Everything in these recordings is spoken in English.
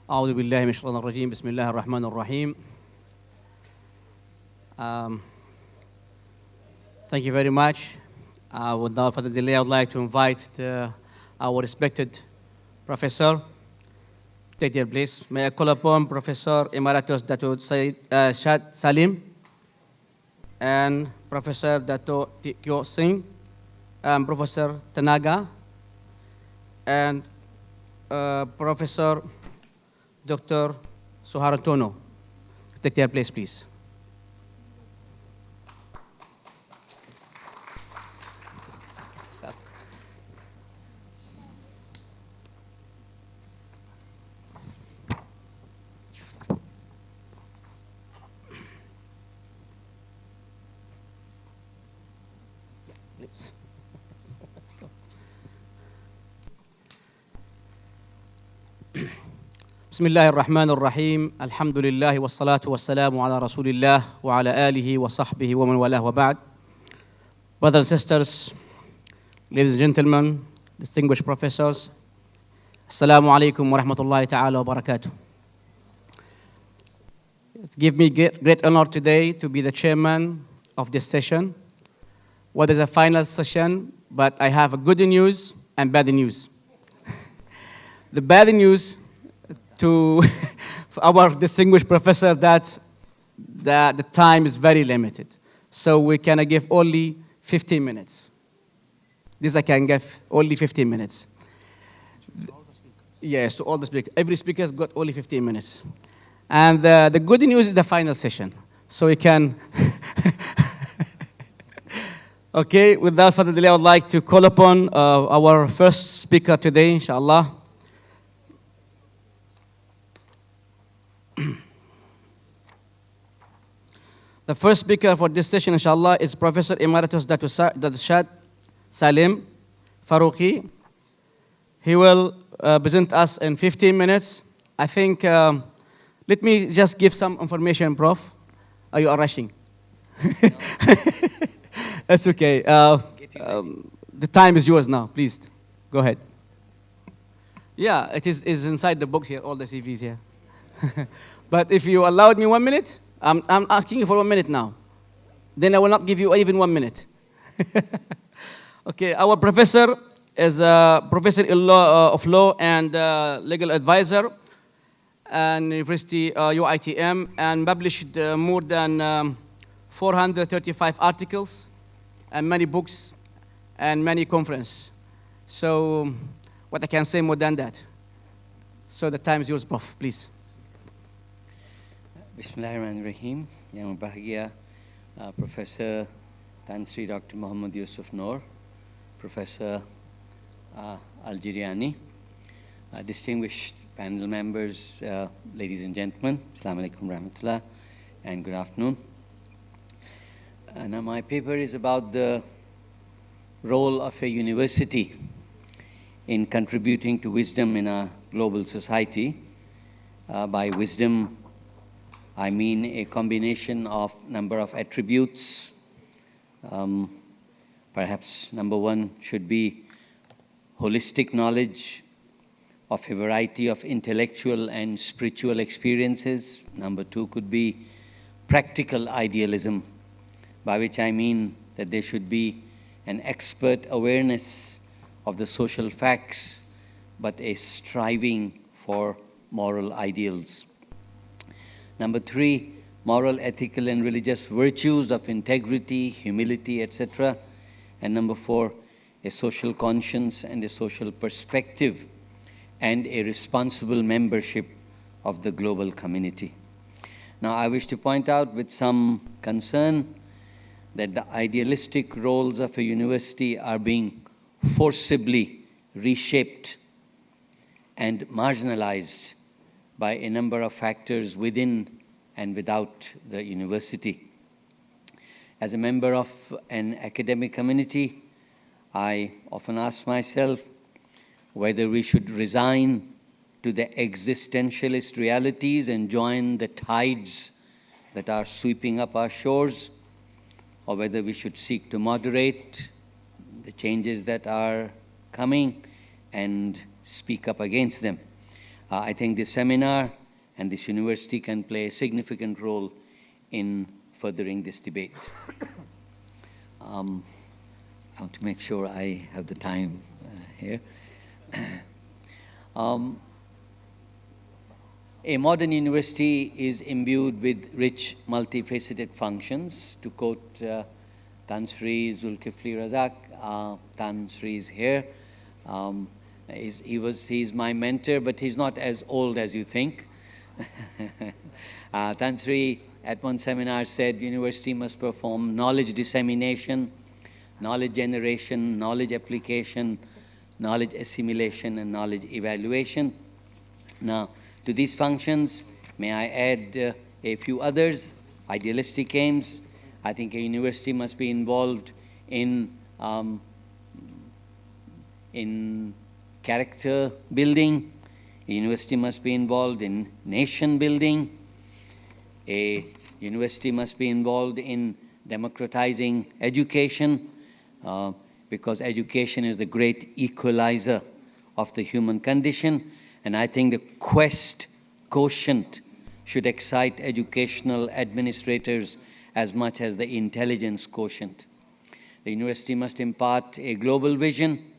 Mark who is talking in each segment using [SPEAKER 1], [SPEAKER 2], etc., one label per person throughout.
[SPEAKER 1] أعوذ بالله من الشيطان الرجيم بسم الله الرحمن الرحيم. Thank you very much. Without further delay, I would like to invite our respected professor to take their place. May I call upon Professor Emeritus Dato Said Shad Salim and Professor Dato Kyo Singh, and Professor Tanaga, and Professor Dr. Suharantono. Take their place, please. بسم الله الرحمن الرحيم الحمد لله والصلاة والسلام على رسول الله وعلى آله وصحبه ومن والاه وبعد. Brothers and sisters, ladies and gentlemen, distinguished professors, Assalamu alaikum wa rahmatullahi ta'ala wa barakatuh. It gives me great honor today to be the chairman of this session. What is a final session, but I have a good news and bad news. The bad news to our distinguished professor that the time is very limited. So we can give only 15 minutes. This I can give only 15 minutes. Yes, to all the speakers. Every speaker has got only 15 minutes. And the good news is the final session. So we can... Okay, without further delay, I would like to call upon our first speaker today, inshallah. The first speaker for this session, inshallah, is Professor Emeritus Dato Shad Salim Farouqi. He will present us in 15 minutes. I think, let me just give some information, Prof. Are you rushing? That's okay. The time is yours now, please. Go ahead. Yeah, it is inside the books here, all the CVs here. But if you allowed me 1 minute, I'm asking you for 1 minute now. Then I will not give you even 1 minute. Okay, our professor is a professor of law and legal advisor at University UITM, and published more than 435 articles and many books and many conferences. So what I can say more than that. So the time is yours, Prof, please.
[SPEAKER 2] Bismillahirrahmanirrahim. Yang berbahagia Professor Tan Sri Dr. Muhammad Yusuf Noor, Professor Al-Jiriani, distinguished panel members, ladies and gentlemen, Assalamu alaikum rahmatullah, and good afternoon. Now my paper is about the role of a university in contributing to wisdom in a global society. By wisdom, I mean a combination of number of attributes. Perhaps number one should be holistic knowledge of a variety of intellectual and spiritual experiences. Number two could be practical idealism, by which I mean that there should be an expert awareness of the social facts, but a striving for moral ideals. Number three, moral, ethical, and religious virtues of integrity, humility, etc. And number four, a social conscience and a social perspective, and a responsible membership of the global community. Now, I wish to point out with some concern that the idealistic roles of a university are being forcibly reshaped and marginalized by a number of factors within and without the university. As a member of an academic community, I often ask myself whether we should resign to the existentialist realities and join the tides that are sweeping up our shores, or whether we should seek to moderate the changes that are coming and speak up against them. I think this seminar and this university can play a significant role in furthering this debate. I want to make sure I have the time here. A modern university is imbued with rich, multifaceted functions. To quote Tan Sri Zulkifli Razak, Tan Sri is here. He's my mentor, but he's not as old as you think. Tan Sri at one seminar said, university must perform knowledge dissemination, knowledge generation, knowledge application, knowledge assimilation, and knowledge evaluation. Now, to these functions, may I add a few others, idealistic aims. I think a university must be involved in character building. A university must be involved in nation building. A university must be involved in democratizing education, because education is the great equalizer of the human condition. And I think the quest quotient should excite educational administrators as much as the intelligence quotient. The university must impart a global vision.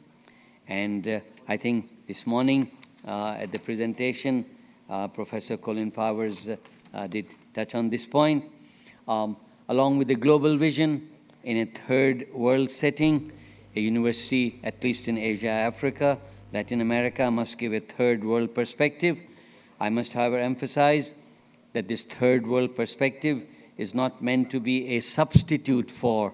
[SPEAKER 2] And I think this morning at the presentation, Professor Colin Powers did touch on this point. Along with the global vision, in a third world setting, a university, at least in Asia, Africa, Latin America, must give a third world perspective. I must, however, emphasize that this third world perspective is not meant to be a substitute for,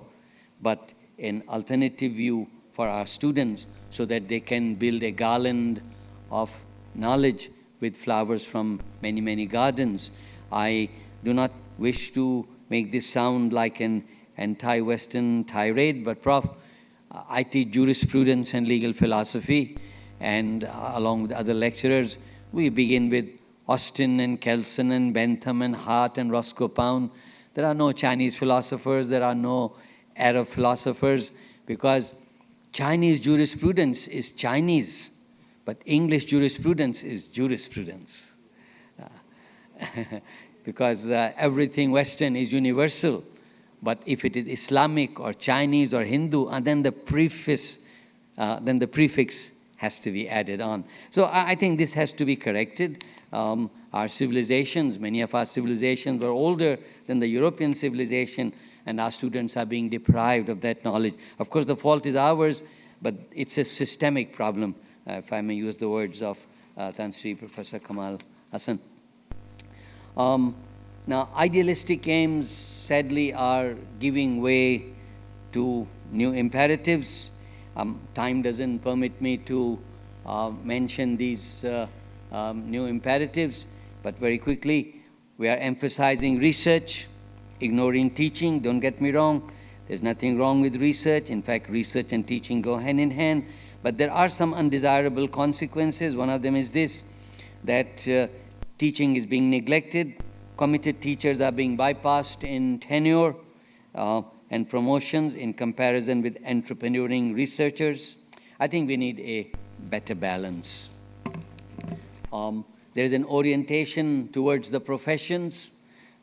[SPEAKER 2] but an alternative view for our students so that they can build a garland of knowledge with flowers from many, many gardens. I do not wish to make this sound like an anti-Western tirade, but Prof, I teach jurisprudence and legal philosophy, and along with other lecturers, we begin with Austin and Kelson and Bentham and Hart and Roscoe Pound. There are no Chinese philosophers, there are no Arab philosophers, because Chinese jurisprudence is Chinese, but English jurisprudence is jurisprudence. Because everything Western is universal, but if it is Islamic or Chinese or Hindu, and then the prefix has to be added on. So I think this has to be corrected. Our civilizations, many of our civilizations were older than the European civilization, and our students are being deprived of that knowledge. Of course, the fault is ours, but it's a systemic problem, if I may use the words of Tan Sri Professor Kamal Hassan. Now, idealistic aims, sadly, are giving way to new imperatives. Time doesn't permit me to mention these new imperatives, but very quickly, we are emphasizing research, ignoring teaching. Don't get me wrong, there's nothing wrong with research. In fact, research and teaching go hand in hand, but there are some undesirable consequences. One of them is this, that teaching is being neglected, committed teachers are being bypassed in tenure and promotions in comparison with entrepreneuring researchers. I think we need a better balance. There is an orientation towards the professions.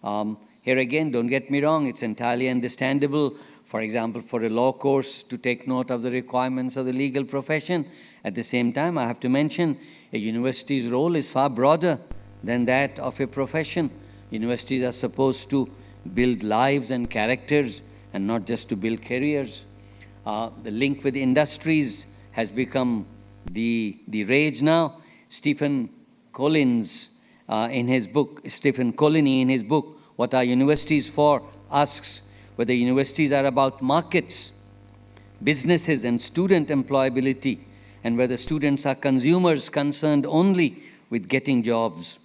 [SPEAKER 2] Here again, don't get me wrong, it's entirely understandable, for example, for a law course to take note of the requirements of the legal profession. At the same time, I have to mention a university's role is far broader than that of a profession. Universities are supposed to build lives and characters and not just to build careers. The link with industries has become the rage now. Stephen Colini in his book, What Are Universities For?, asks whether universities are about markets, businesses, and student employability, and whether students are consumers concerned only with getting jobs.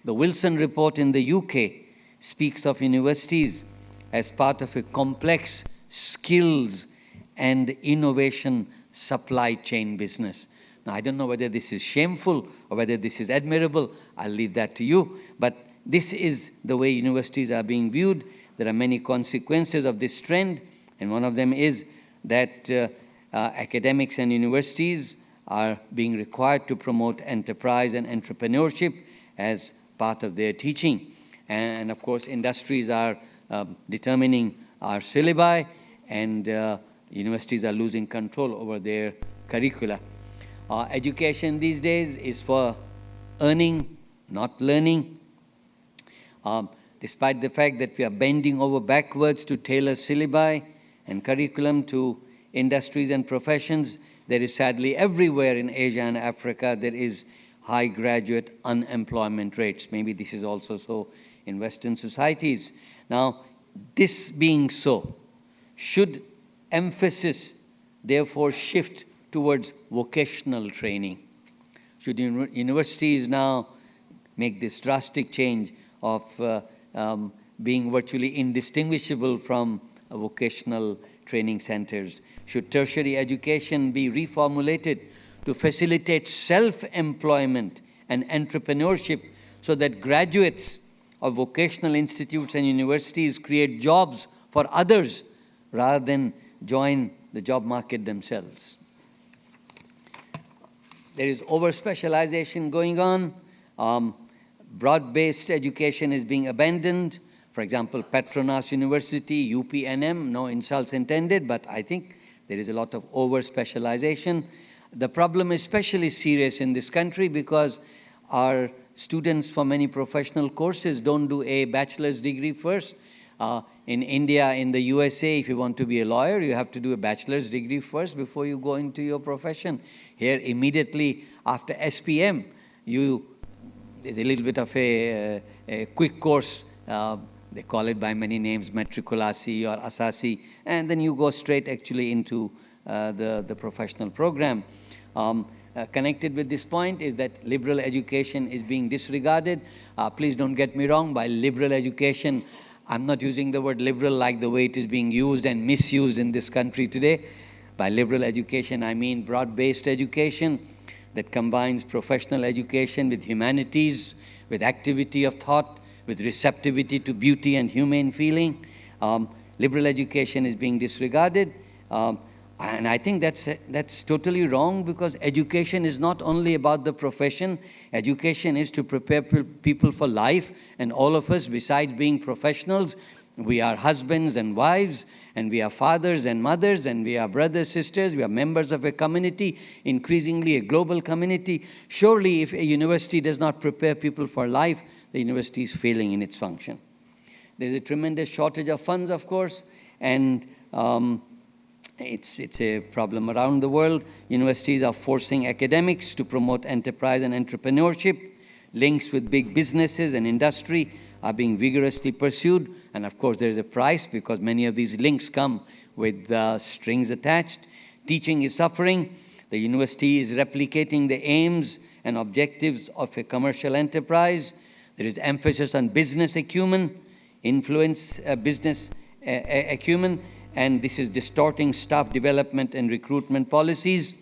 [SPEAKER 2] The Wilson Report in the UK speaks of universities as part of a complex skills and innovation supply chain business. Now, I don't know whether this is shameful or whether this is admirable. I'll leave that to you. But this is the way universities are being viewed. There are many consequences of this trend, and one of them is that academics and universities are being required to promote enterprise and entrepreneurship as part of their teaching. And of course, industries are determining our syllabi, and universities are losing control over their curricula. Education these days is for earning, not learning. Despite the fact that we are bending over backwards to tailor syllabi and curriculum to industries and professions, there is sadly everywhere in Asia and Africa, there is high graduate unemployment rates. Maybe this is also so in Western societies. Now, this being so, should emphasis therefore shift towards vocational training? Should universities now make this drastic change of being virtually indistinguishable from vocational training centers? Should tertiary education be reformulated to facilitate self-employment and entrepreneurship so that graduates of vocational institutes and universities create jobs for others rather than join the job market themselves? There is over-specialization going on. Broad-based education is being abandoned. For example, Petronas University, UPNM, no insults intended, but I think there is a lot of over-specialization. The problem is especially serious in this country because our students for many professional courses don't do a bachelor's degree first. In India, in the USA, if you want to be a lawyer, you have to do a bachelor's degree first before you go into your profession. Here, immediately after SPM, there's a little bit of a quick course. They call it by many names, matriculasi or asasi, and then you go straight actually into the professional program. Connected with this point is that liberal education is being disregarded. Please don't get me wrong, by liberal education, I'm not using the word liberal like the way it is being used and misused in this country today. By liberal education, I mean broad-based education that combines professional education with humanities, with activity of thought, with receptivity to beauty and humane feeling. Liberal education is being disregarded. And I think that's totally wrong, because education is not only about the profession. Education is to prepare people for life. And all of us, besides being professionals, we are husbands and wives, and we are fathers and mothers, and we are brothers, sisters, we are members of a community, increasingly a global community. Surely, if a university does not prepare people for life, the university is failing in its function. There's a tremendous shortage of funds, of course, and it's a problem around the world. Universities are forcing academics to promote enterprise and entrepreneurship. Links with big businesses and industry are being vigorously pursued. And of course, there is a price, because many of these links come with strings attached. Teaching is suffering. The university is replicating the aims and objectives of a commercial enterprise. There is emphasis on business acumen, influence business acumen, and this is distorting staff development and recruitment policies.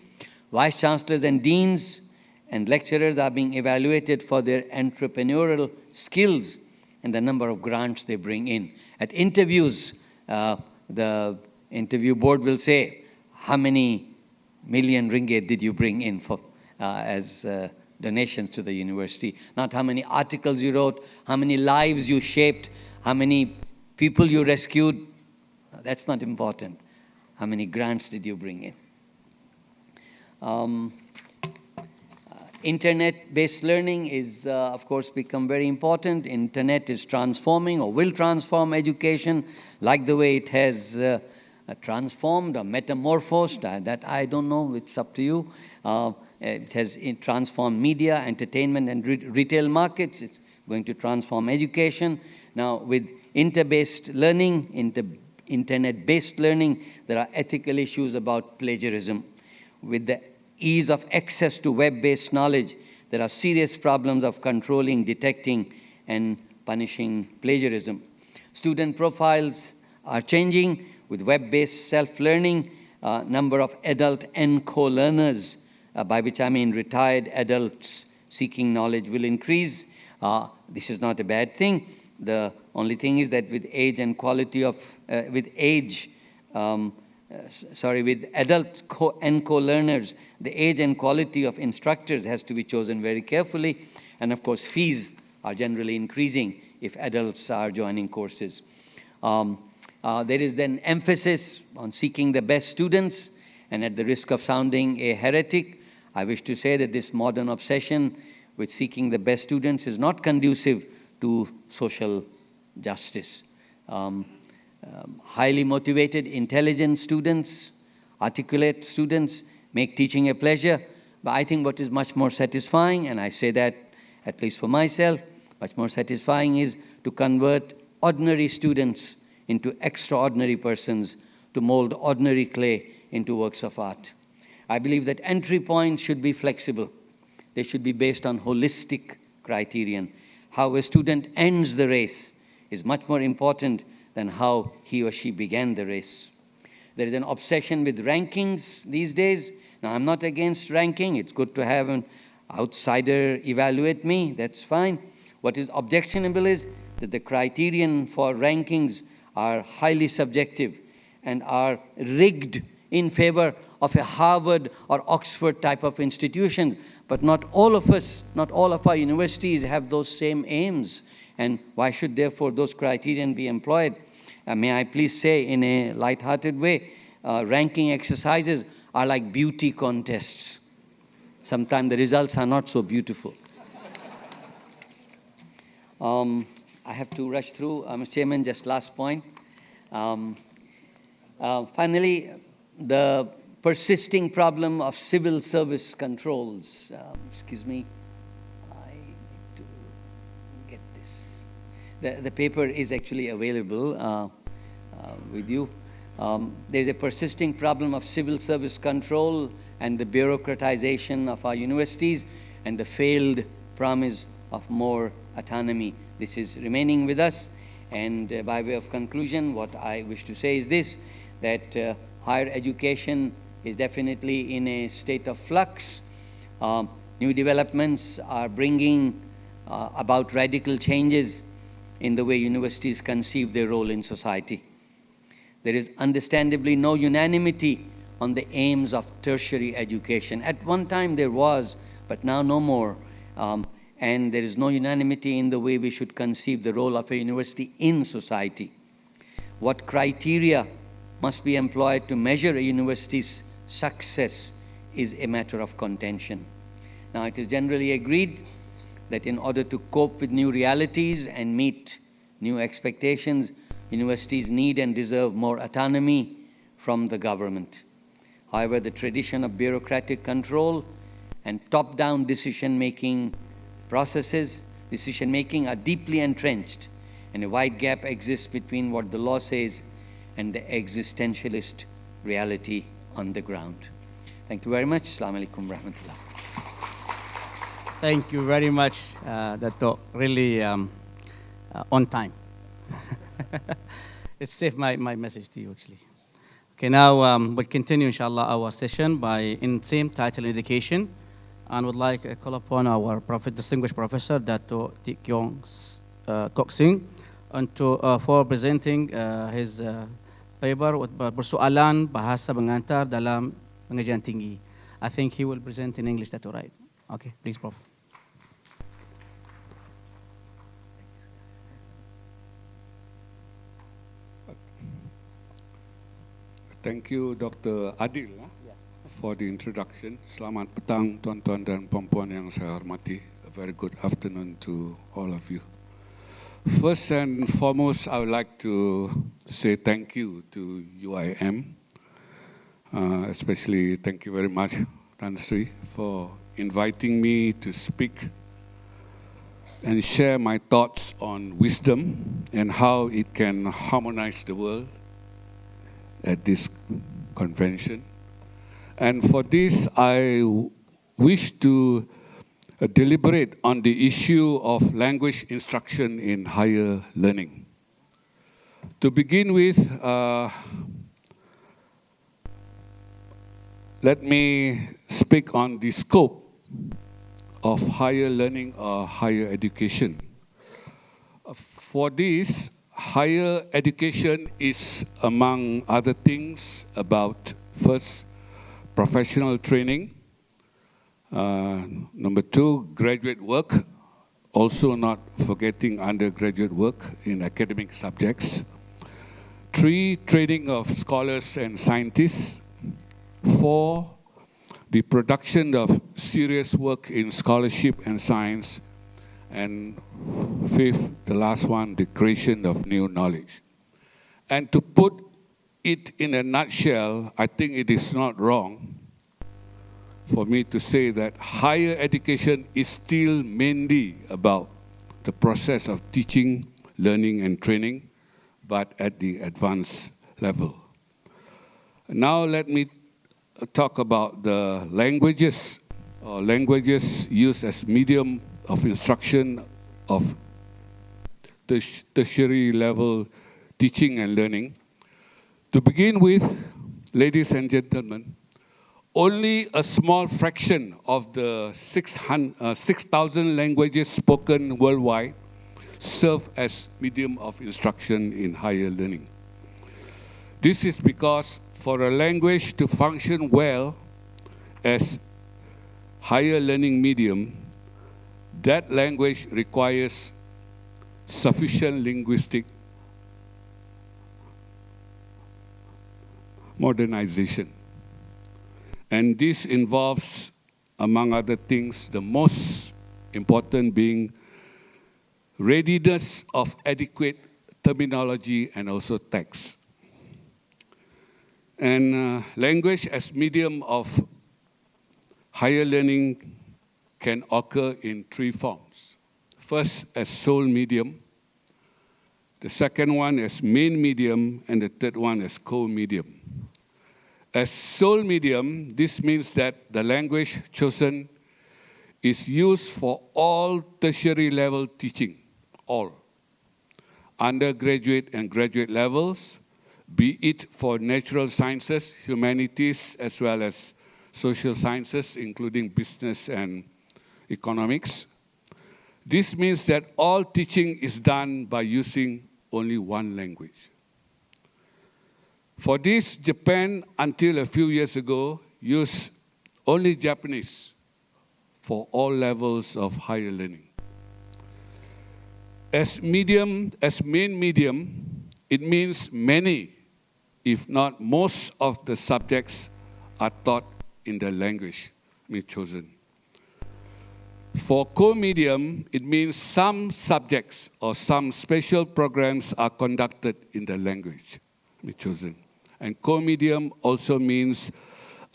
[SPEAKER 2] Vice chancellors and deans and lecturers are being evaluated for their entrepreneurial skills and the number of grants they bring in. At interviews, the interview board will say, how many million ringgit did you bring in for as donations to the university? Not how many articles you wrote, how many lives you shaped, how many people you rescued. That's not important. How many grants did you bring in? Internet-based learning is, of course, become very important. Internet is transforming or will transform education like the way it has transformed or metamorphosed. That I don't know. It's up to you. It has transformed media, entertainment, and retail markets. It's going to transform education. Now, with internet-based learning, there are ethical issues about plagiarism. With the ease of access to web-based knowledge, there are serious problems of controlling, detecting, and punishing plagiarism. Student profiles are changing. With web-based self-learning, number of adult and co-learners, by which I mean retired adults seeking knowledge, will increase. This is not a bad thing. The only thing is that with age and quality of, with adult and co-learners, the age and quality of instructors has to be chosen very carefully. And of course, fees are generally increasing if adults are joining courses. There is then emphasis on seeking the best students, and at the risk of sounding a heretic, I wish to say that this modern obsession with seeking the best students is not conducive to social justice. Highly motivated, intelligent students, articulate students make teaching a pleasure, but I think what is much more satisfying, and I say that at least for myself, much more satisfying is to convert ordinary students into extraordinary persons, to mold ordinary clay into works of art. I believe that entry points should be flexible. They should be based on holistic criterion. How a student ends the race is much more important than how he or she began the race. There is an obsession with rankings these days. Now, I'm not against ranking. It's good to have an outsider evaluate me. That's fine. What is objectionable is that the criterion for rankings are highly subjective and are rigged in favor of a Harvard or Oxford type of institution. But not all of us, not all of our universities have those same aims. And why should, therefore, those criterion be employed? May I please say in a light-hearted way, ranking exercises are like beauty contests. Sometimes the results are not so beautiful. I have to rush through. Mr. Chairman, just last point. Finally, the persisting problem of civil service controls. Excuse me, I need to get this. The paper is actually available with you. There's a persisting problem of civil service control and the bureaucratization of our universities and the failed promise of more autonomy. This is remaining with us. And by way of conclusion, what I wish to say is this, that higher education is definitely in a state of flux. New developments are bringing about radical changes in the way universities conceive their role in society. There is understandably no unanimity on the aims of tertiary education. At one time there was, but now no more. And there is no unanimity in the way we should conceive the role of a university in society. What criteria must be employed to measure a university's success is a matter of contention. Now, it is generally agreed that in order to cope with new realities and meet new expectations, universities need and deserve more autonomy from the government. However, the tradition of bureaucratic control and top-down decision-making processes, decision-making are deeply entrenched, and a wide gap exists between what the law says and the existentialist reality on the ground. Thank you very much. Assalamu alaikum rahmatullah.
[SPEAKER 1] Thank you very much, Dato. Really on time. It saved my message to you, actually. Okay, now we'll continue, inshallah, our session by in same title, education, and would like to call upon our distinguished professor, Dato Tik Yong Kok Sing, and for presenting his paper persoalan bahasa pengantar dalam pengajian tinggi. I think he will present in English, Dato, right? Okay, please, Prof.
[SPEAKER 3] Thank you, Dr. Adil, for the introduction. Selamat petang, tuan-tuan dan puan-puan yang saya hormati. A very good afternoon to all of you. First and foremost, I would like to say thank you to UIM. Especially thank you very much, Tan Sri, for inviting me to speak and share my thoughts on wisdom and how it can harmonize the world at this convention. And for this, I wish to deliberate on the issue of language instruction in higher learning. To begin with, let me speak on the scope of higher learning or higher education. For this, higher education is, among other things, about first, professional training. Number two, graduate work. Also not forgetting undergraduate work in academic subjects. Three, training of scholars and scientists. Four, the production of serious work in scholarship and science. And fifth, the last one, the creation of new knowledge. And to put it in a nutshell, I think it is not wrong for me to say that higher education is still mainly about the process of teaching, learning, and training, but at the advanced level. Now let me talk about the languages, or languages used as medium of instruction of tertiary level teaching and learning. To begin with, ladies and gentlemen, only a small fraction of the 6,000 languages spoken worldwide serve as medium of instruction in higher learning. This is because for a language to function well as higher learning medium, that language requires sufficient linguistic modernization. And this involves, among other things, the most important being readiness of adequate terminology and also text. And language as medium of higher learning can occur in three forms. First, as sole medium. The second one as main medium, and the third one as co-medium. As sole medium, this means that the language chosen is used for all tertiary level teaching, all. Undergraduate and graduate levels, be it for natural sciences, humanities, as well as social sciences, including business and economics. This means that all teaching is done by using only one language. For this, Japan, until a few years ago, used only Japanese for all levels of higher learning. As main medium, it means many, if not most, of the subjects are taught in the language chosen. For co-medium, it means some subjects or some special programs are conducted in the language chosen. And co-medium also means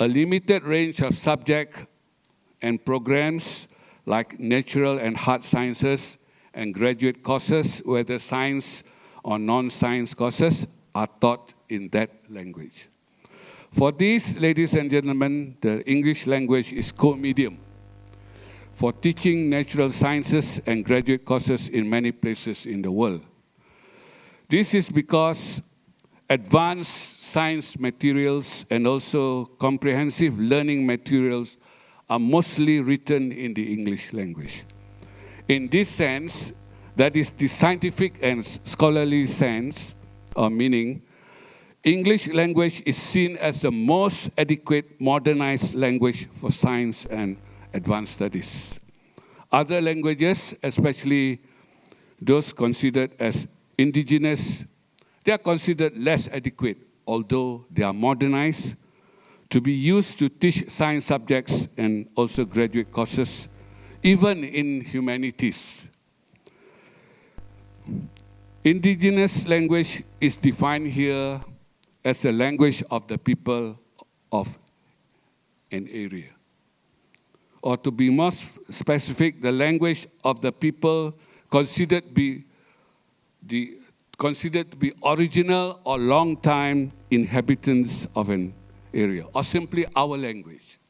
[SPEAKER 3] a limited range of subjects and programs like natural and hard sciences and graduate courses, whether science or non-science courses, are taught in that language. For this, ladies and gentlemen, the English language is co-medium for teaching natural sciences and graduate courses in many places in the world. This is because advanced science materials and also comprehensive learning materials are mostly written in the English language. In this sense, that is the scientific and scholarly sense or meaning, English language is seen as the most adequate modernized language for science and advanced studies. Other languages, especially those considered as indigenous, they are considered less adequate, although they are modernized to be used to teach science subjects and also graduate courses, even in humanities. Indigenous language is defined here as the language of the people of an area. Or to be more specific, the language of the people considered to be original or long-time inhabitants of an area, or simply our language.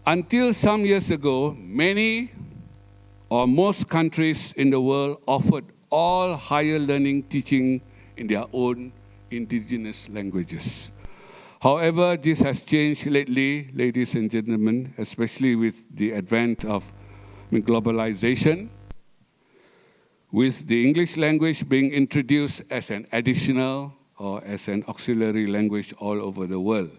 [SPEAKER 3] Until some years ago, many or most countries in the world offered all higher learning teaching in their own indigenous languages. However, this has changed lately, ladies and gentlemen, especially with the advent of globalization. with the English language being introduced as an additional or as an auxiliary language all over the world.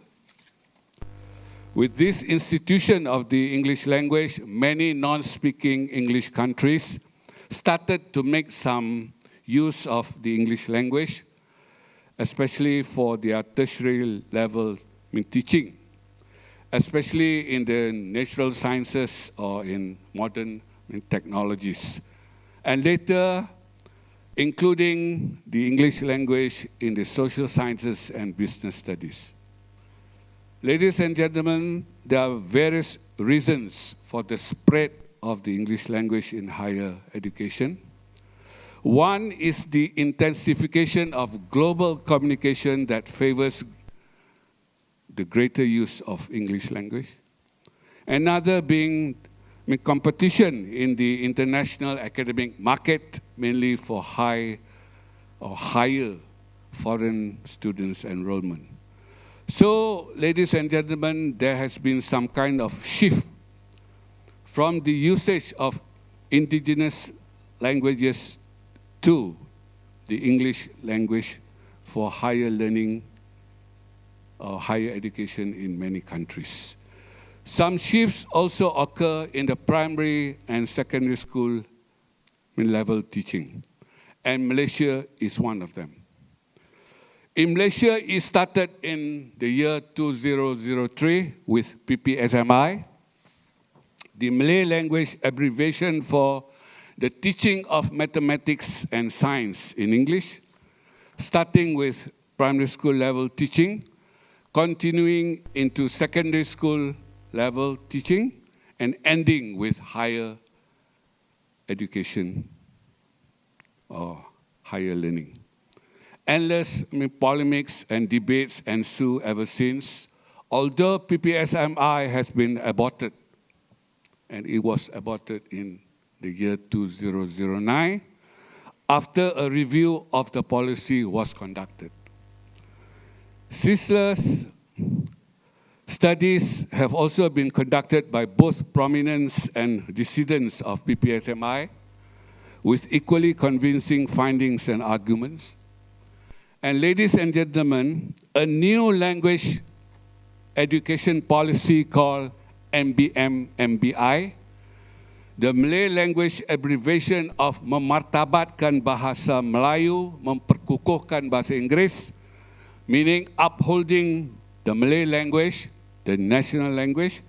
[SPEAKER 3] With this institution of the English language, many non-speaking English countries started to make some use of the English language, especially for their tertiary level teaching, especially in the natural sciences or in modern technologies. And later, including the English language in the social sciences and business studies. Ladies and gentlemen, there are various reasons for the spread of the English language in higher education. One is the intensification of global communication that favors the greater use of English language. Another being competition in the international academic market, mainly for high or higher foreign students' enrollment. So, ladies and gentlemen, there has been some kind of shift from the usage of indigenous languages to the English language for higher learning or higher education in many countries. Some shifts also occur in the primary and secondary school level teaching, and Malaysia is one of them. In Malaysia, it started in the year 2003 with PPSMI, the Malay language abbreviation for the teaching of mathematics and science in English, starting with primary school level teaching, continuing into secondary school level teaching, and ending with higher education or higher learning. Endless polemics and debates ensue ever since, although PPSMI has been aborted, and it was aborted in the year 2009, after a review of the policy was conducted. Ceaseless studies have also been conducted by both prominents and dissidents of PPSMI, with equally convincing findings and arguments. And ladies and gentlemen, a new language education policy called MBM-MBI, the Malay language abbreviation of memartabatkan bahasa Melayu, memperkukuhkan bahasa Inggeris, meaning upholding the Malay language, the national language,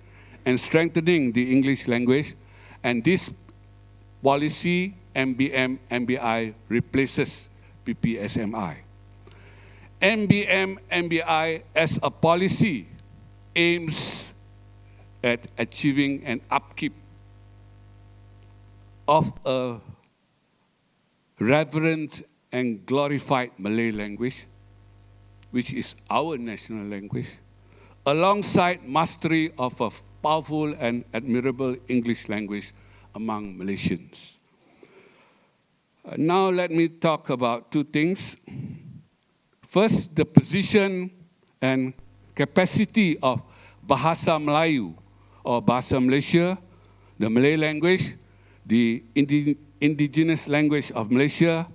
[SPEAKER 3] and strengthening the English language. And this policy, MBM-MBI, replaces PPSMI. MBM-MBI as a policy aims at achieving an upkeep of a reverent and glorified Malay language, which is our national language, alongside mastery of a powerful and admirable English language among Malaysians. Now let me talk about two things. First, the position and capacity of Bahasa Melayu or Bahasa Malaysia, the Malay language, the indigenous language of Malaysia,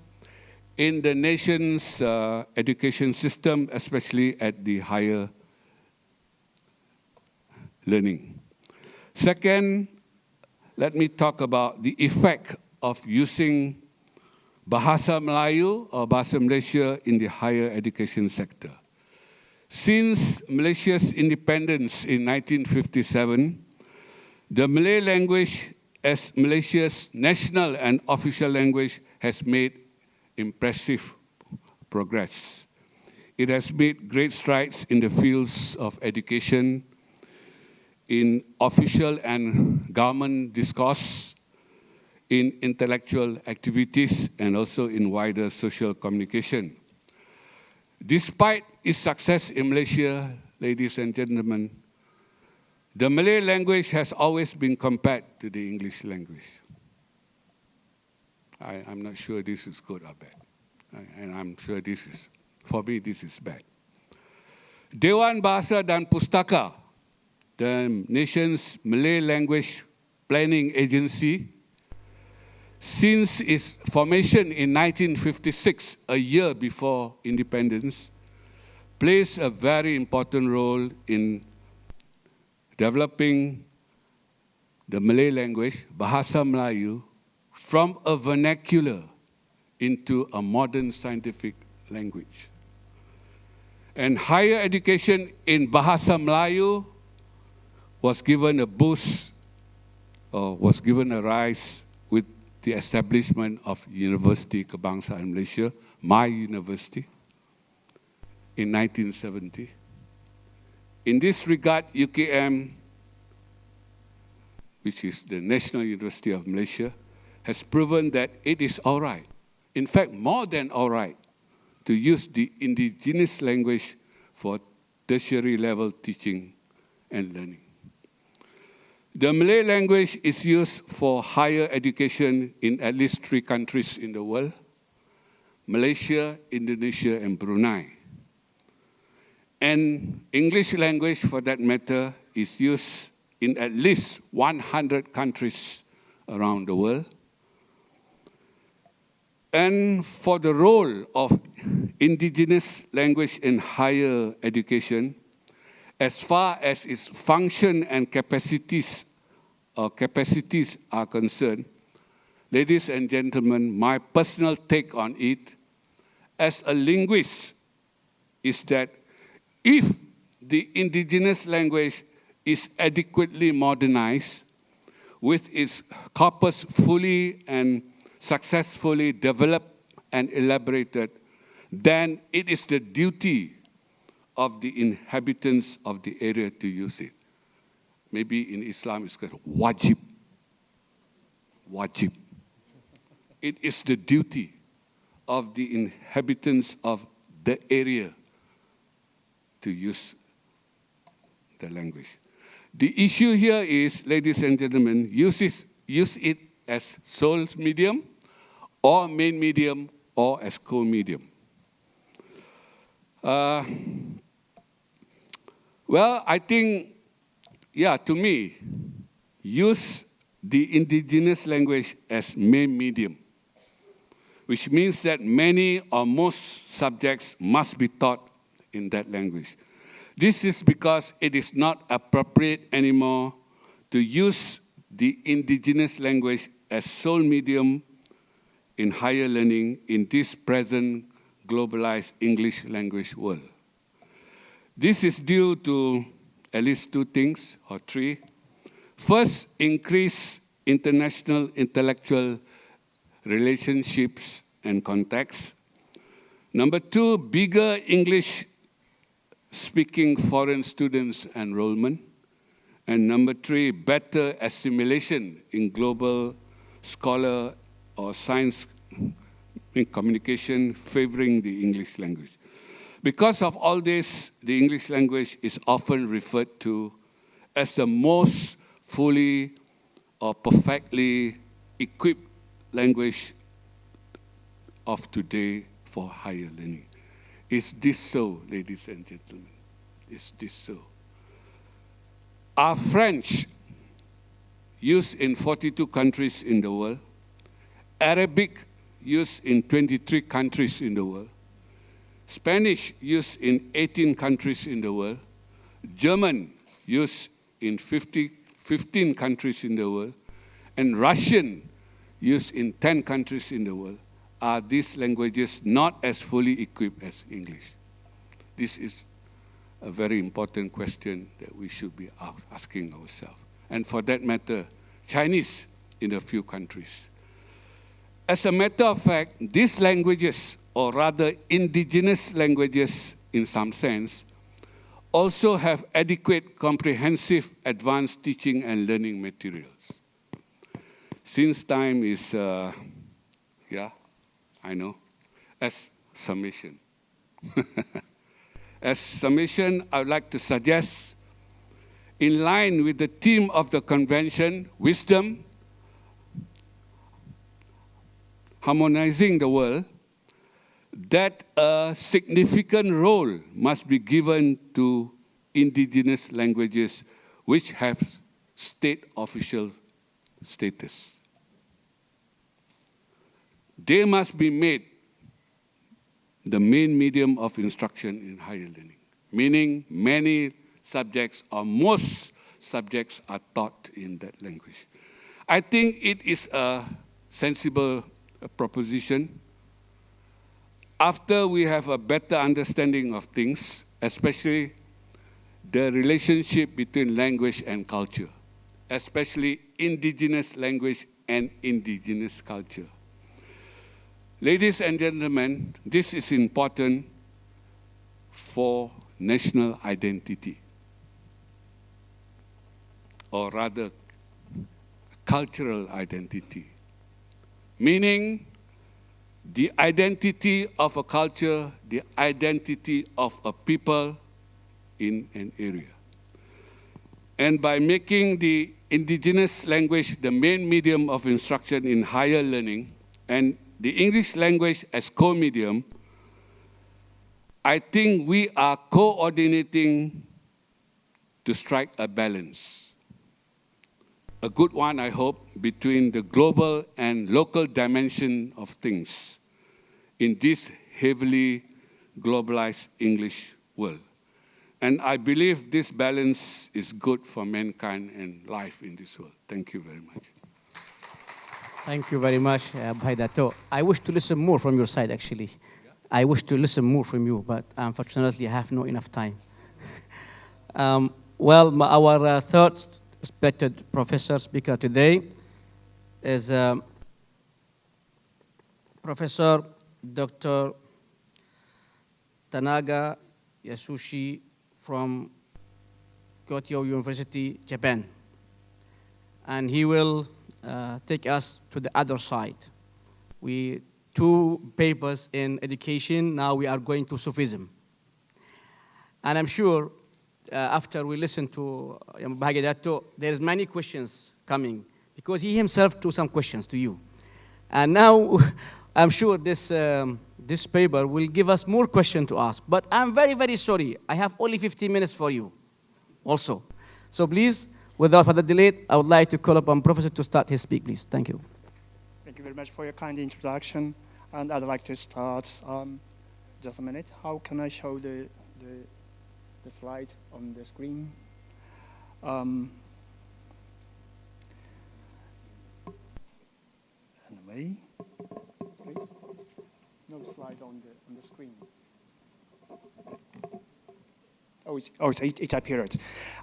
[SPEAKER 3] in the nation's education system, especially at the higher learning. Second, let me talk about the effect of using Bahasa Melayu or Bahasa Malaysia in the higher education sector. Since Malaysia's independence in 1957, the Malay language as Malaysia's national and official language has made impressive progress. It has made great strides in the fields of education, in official and government discourse, in intellectual activities, and also in wider social communication. Despite its success in Malaysia, ladies and gentlemen, the Malay language has always been compared to the English language. I'm not sure this is good or bad. And I'm sure this is, for me, this is bad. Dewan Bahasa dan Pustaka, the nation's Malay language planning agency, since its formation in 1956, a year before independence, plays a very important role in developing the Malay language, Bahasa Melayu, from a vernacular into a modern scientific language. And higher education in Bahasa Melayu was given a boost, or was given a rise with the establishment of University Kebangsaan Malaysia, my university, in 1970. In this regard, UKM, which is the National University of Malaysia, has proven that it is all right, in fact, more than all right, to use the indigenous language for tertiary level teaching and learning. The Malay language is used for higher education in at least 3 countries in the world: Malaysia, Indonesia, and Brunei. And English language, for that matter, is used in at least 100 countries around the world. And for the role of indigenous language in higher education, as far as its function and capacities are concerned, ladies and gentlemen, my personal take on it as a linguist is that if the indigenous language is adequately modernized, with its corpus fully and successfully developed and elaborated, then it is the duty of the inhabitants of the area to use it. Maybe in Islam it's called wajib. Wajib. It is the duty of the inhabitants of the area to use the language. The issue here is, ladies and gentlemen, use it as sole medium or main medium or as co-medium. Well, I think, to me, use the indigenous language as main medium, which means that many or most subjects must be taught in that language. This is because it is not appropriate anymore to use the indigenous language as sole medium in higher learning in this present globalized English language world. This is due to at least 2 things, or 3. First, increase international intellectual relationships and contacts. Number 2, bigger English-speaking foreign students enrollment. And number 3, better assimilation in global scholar or science in communication favoring the English language. Because of all this, the English language is often referred to as the most fully or perfectly equipped language of today for higher learning. Is this so, ladies and gentlemen? Is this so? Are French used in 42 countries in the world? Arabic used in 23 countries in the world? Spanish used in 18 countries in the world? German used in 15 countries in the world? And Russian used in 10 countries in the world? Are these languages not as fully equipped as English? This is a very important question that we should be asking ourselves. And for that matter, Chinese in a few countries. As a matter of fact, these languages, or rather indigenous languages in some sense, also have adequate, comprehensive, advanced teaching and learning materials. Since time is, as summation. As summation, I would like to suggest, in line with the theme of the convention, wisdom, harmonizing the world, that a significant role must be given to indigenous languages which have state official status. they must be made the main medium of instruction in higher learning, meaning many subjects or most subjects are taught in that language. I think it is a sensible proposition. After we have a better understanding of things, especially the relationship between language and culture, especially indigenous language and indigenous culture. Ladies and gentlemen, this is important for national identity, or rather cultural identity, meaning the identity of a culture, the identity of a people in an area. And by making the indigenous language the main medium of instruction in higher learning and the English language as co-medium, I think we are coordinating to strike a balance. A good one, I hope, between the global and local dimension of things in this heavily globalized English world. And I believe this balance is good for mankind and life in this world. Thank you very much.
[SPEAKER 1] Thank you very much, Bhai Dato. I wish to listen more from your side, actually. I wish to listen more from you, but unfortunately, I have not enough time. Our third respected professor speaker today is Professor Dr. Tanaga Yasushi from Kyoto University, Japan. And he will take us to the other side. We 2 papers in education, now we are going to Sufism. And I'm sure after we listen to Bhai Dato, there's many questions coming, because he himself threw some questions to you. And now I'm sure this paper will give us more questions to ask. But I'm very, very sorry. I have only 15 minutes for you also. So please, without further delay, I would like to call upon Professor to start his speak, please. Thank you.
[SPEAKER 4] Thank you very much for your kind introduction. And I'd like to start, just a minute. How can I show the slide on the screen? Anyway, please. No slides on the screen. It appeared.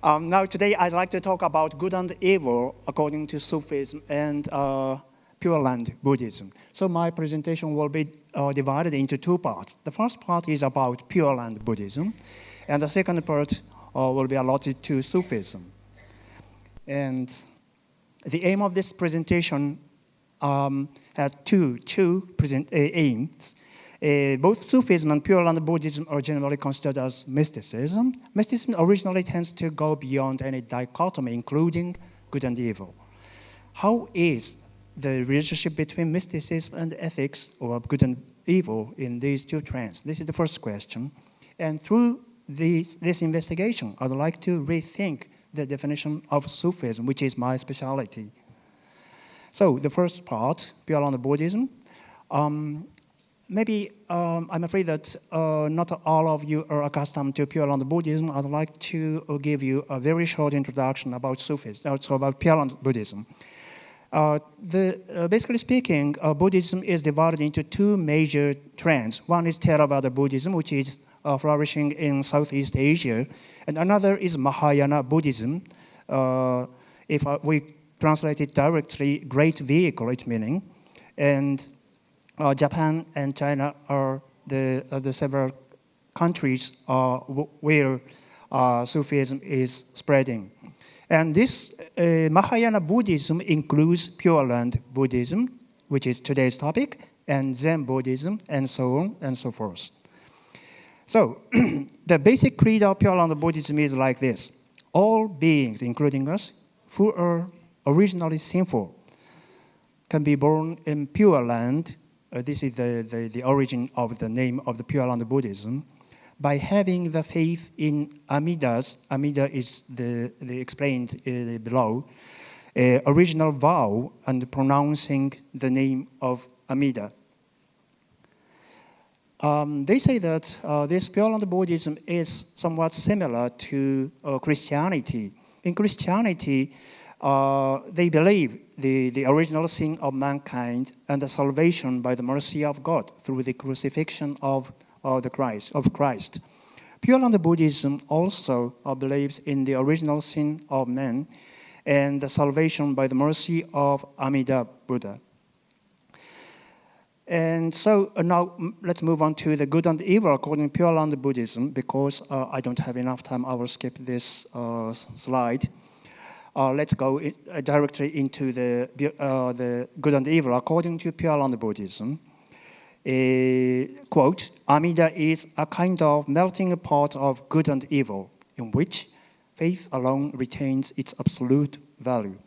[SPEAKER 4] Now today I'd like to talk about good and evil according to Sufism and Pure Land Buddhism. So my presentation will be divided into 2 parts. The first part is about Pure Land Buddhism, and the second part will be allotted to Sufism. And the aim of this presentation has two aims. Both Sufism and Pure Land Buddhism are generally considered as mysticism. Mysticism originally tends to go beyond any dichotomy, including good and evil. How is the relationship between mysticism and ethics, or good and evil, in these 2 trends? This is the first question. And through this investigation, I'd like to rethink the definition of Sufism, which is my specialty. So the first part, Pure Land Buddhism. Maybe I'm afraid that not all of you are accustomed to Pure Land Buddhism. I'd like to give you a very short introduction about Sufism, also about Pure Land Buddhism. Basically speaking, Buddhism is divided into 2 major trends. One is Theravada Buddhism, which is flourishing in Southeast Asia, and another is Mahayana Buddhism. If we translate it directly, great vehicle, its meaning. And Japan and China are the several countries where Sufism is spreading. And this Mahayana Buddhism includes Pure Land Buddhism, which is today's topic, and Zen Buddhism, and so on and so forth. So the basic creed of Pure Land Buddhism is like this. All beings, including us, who are originally sinful, can be born in Pure Land. This is the origin of the name of the Pure Land Buddhism, by having the faith in Amidas. Amida is the explained below, original vow, and pronouncing the name of Amida. They say that this Pure Land Buddhism is somewhat similar to Christianity. In Christianity, they believe the original sin of mankind and the salvation by the mercy of God through the crucifixion of Christ. Pure Land Buddhism also believes in the original sin of man and the salvation by the mercy of Amida Buddha. And so now let's move on to the good and evil according to Pure Land Buddhism, because I don't have enough time. I will skip this slide. Let's go directly into the good and evil according to Pure Land Buddhism. Quote, Amida is a kind of melting pot of good and evil, in which faith alone retains its absolute value.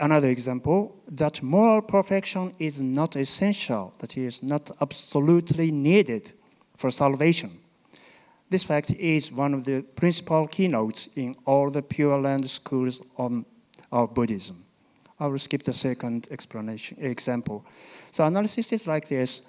[SPEAKER 4] Another example, that moral perfection is not essential, that is, not absolutely needed for salvation. This fact is one of the principal keynotes in all the Pure Land schools of Buddhism. I will skip the second example. So analysis is like this.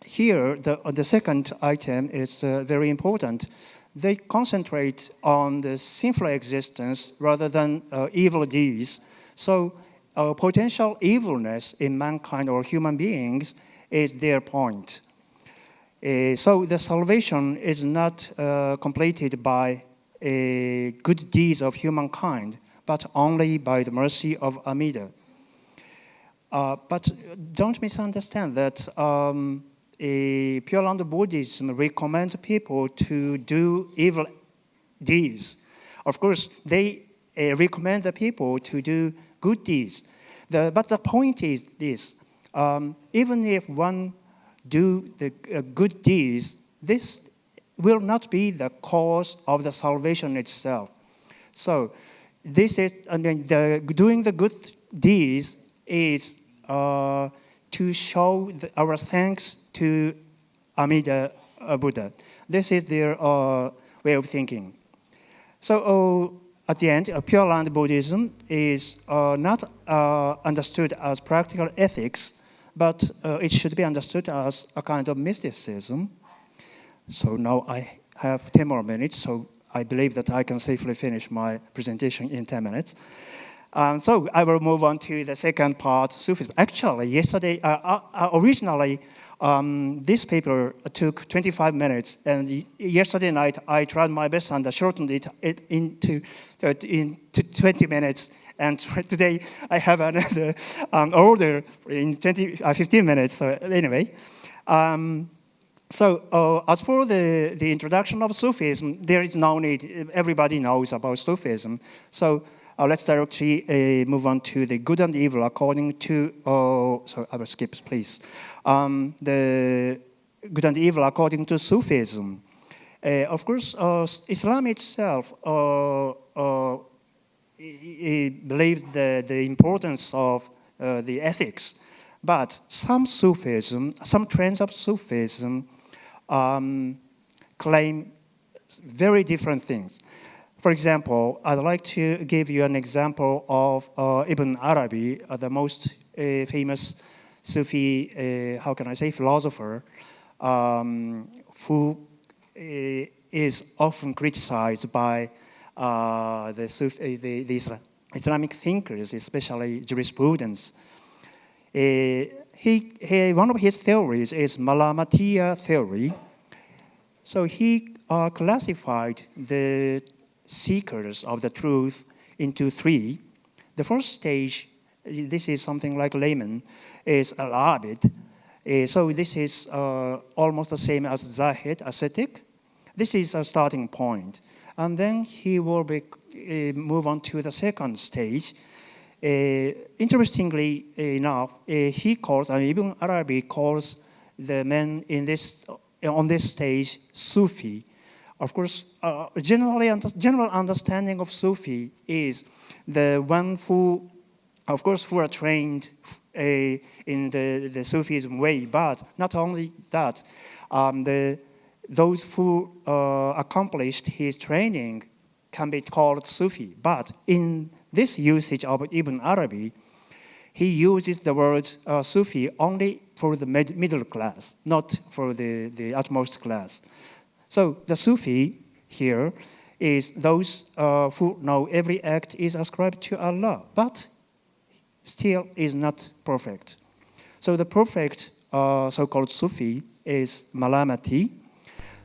[SPEAKER 4] Here, the second item is very important. They concentrate on the sinful existence rather than evil deeds. So potential evilness in mankind or human beings is their point. So the salvation is not completed by good deeds of humankind, but only by the mercy of Amida. But don't misunderstand that Pure Land Buddhism recommends people to do evil deeds. Of course, they recommend the people to do good deeds. But the point is this, even if one do the good deeds, this will not be the cause of the salvation itself. So this is, doing the good deeds is to show our thanks to Amida Buddha. This is their way of thinking. So at the end, Pure Land Buddhism is not understood as practical ethics, but it should be understood as a kind of mysticism. So now I have 10 more minutes, so I believe that I can safely finish my presentation in 10 minutes. So I will move on to the second part, Sufism. Actually, yesterday, originally, this paper took 25 minutes, and yesterday night I tried my best and shortened it into 20 minutes. And today I have another order in 15 minutes. So anyway, as for the introduction of Sufism, there is no need. Everybody knows about Sufism. So let's directly move on to the good and evil according to, so I will skip, please. The good and evil according to Sufism. Of course, Islam itself believed the importance of the ethics, but some trends of Sufism claim very different things. For example, I'd like to give you an example of Ibn Arabi, the most famous Sufi, philosopher, who is often criticized by the Islamic thinkers, especially jurisprudence. One of his theories is Malamatiya theory. So he classified the seekers of the truth into three. The first stage, this is something like layman, is al-abid. So this is almost the same as zahid, ascetic. This is a starting point. And then he will move on to the second stage. Interestingly enough, Ibn Arabi calls the men on this stage Sufi. Of course, general understanding of Sufi is the one who are trained in the Sufism way, but not only that, those who accomplished his training can be called Sufi. But in this usage of Ibn Arabi, he uses the word Sufi only for the middle class, not for the utmost class. So the Sufi here is those who know every act is ascribed to Allah, but still is not perfect. So the perfect so-called Sufi is Malamati.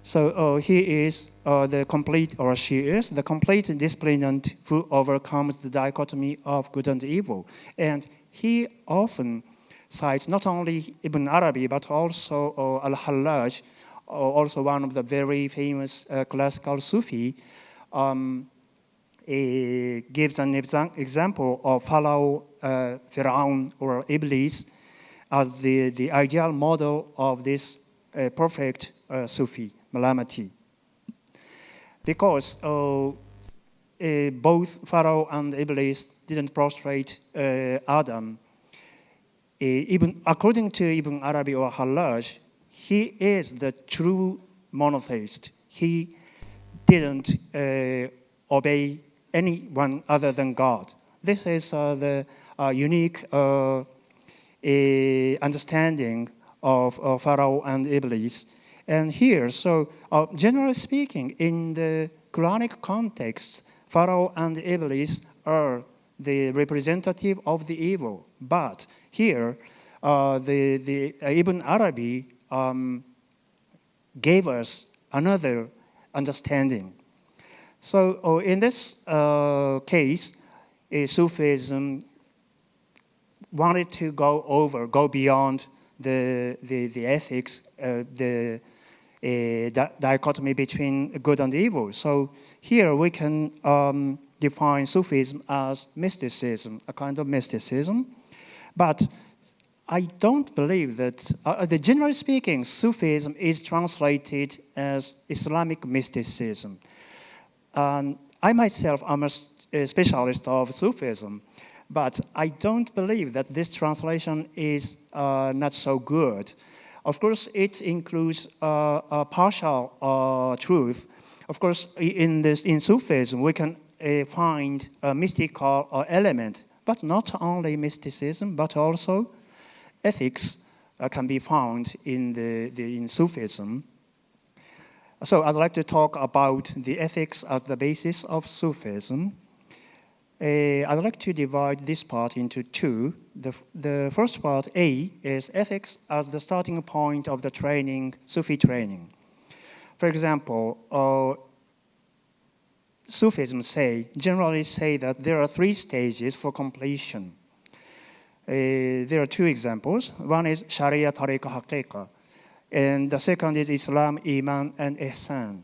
[SPEAKER 4] So he is the complete, or she is the complete disciplinant who overcomes the dichotomy of good and evil. And he often cites not only Ibn Arabi, but also Al-Hallaj, also one of the very famous classical Sufi, gives an example of Pharaoh, Pharaoh, or Iblis as the ideal model of this perfect Sufi, Malamati. Because both Pharaoh and Iblis didn't prostrate Adam. Even according to Ibn Arabi or Hallaj, he is the true monotheist. He didn't obey anyone other than God. This is the unique understanding of Pharaoh and Iblis. And here, so generally speaking, in the Quranic context, Pharaoh and Iblis are the representative of the evil. But here, the Ibn Arabi gave us another understanding. So in this case, Sufism wanted to go beyond the ethics, the dichotomy between good and evil. So here we can define Sufism as mysticism, a kind of mysticism. But I don't believe that, generally speaking, Sufism is translated as Islamic mysticism. I myself am a specialist of Sufism, but I don't believe that this translation is not so good. Of course, it includes a partial truth. Of course, in Sufism, we can find a mystical element, but not only mysticism, but also ethics can be found in Sufism. So I'd like to talk about the ethics as the basis of Sufism. I'd like to divide this part into two. The first part, A, is ethics as the starting point of the training, Sufi training. For example, Sufism generally say that there are 3 stages for completion. There are 2 examples. One is Sharia, Tariqah, Haqiqah. And the second is Islam, Iman, and Ihsan.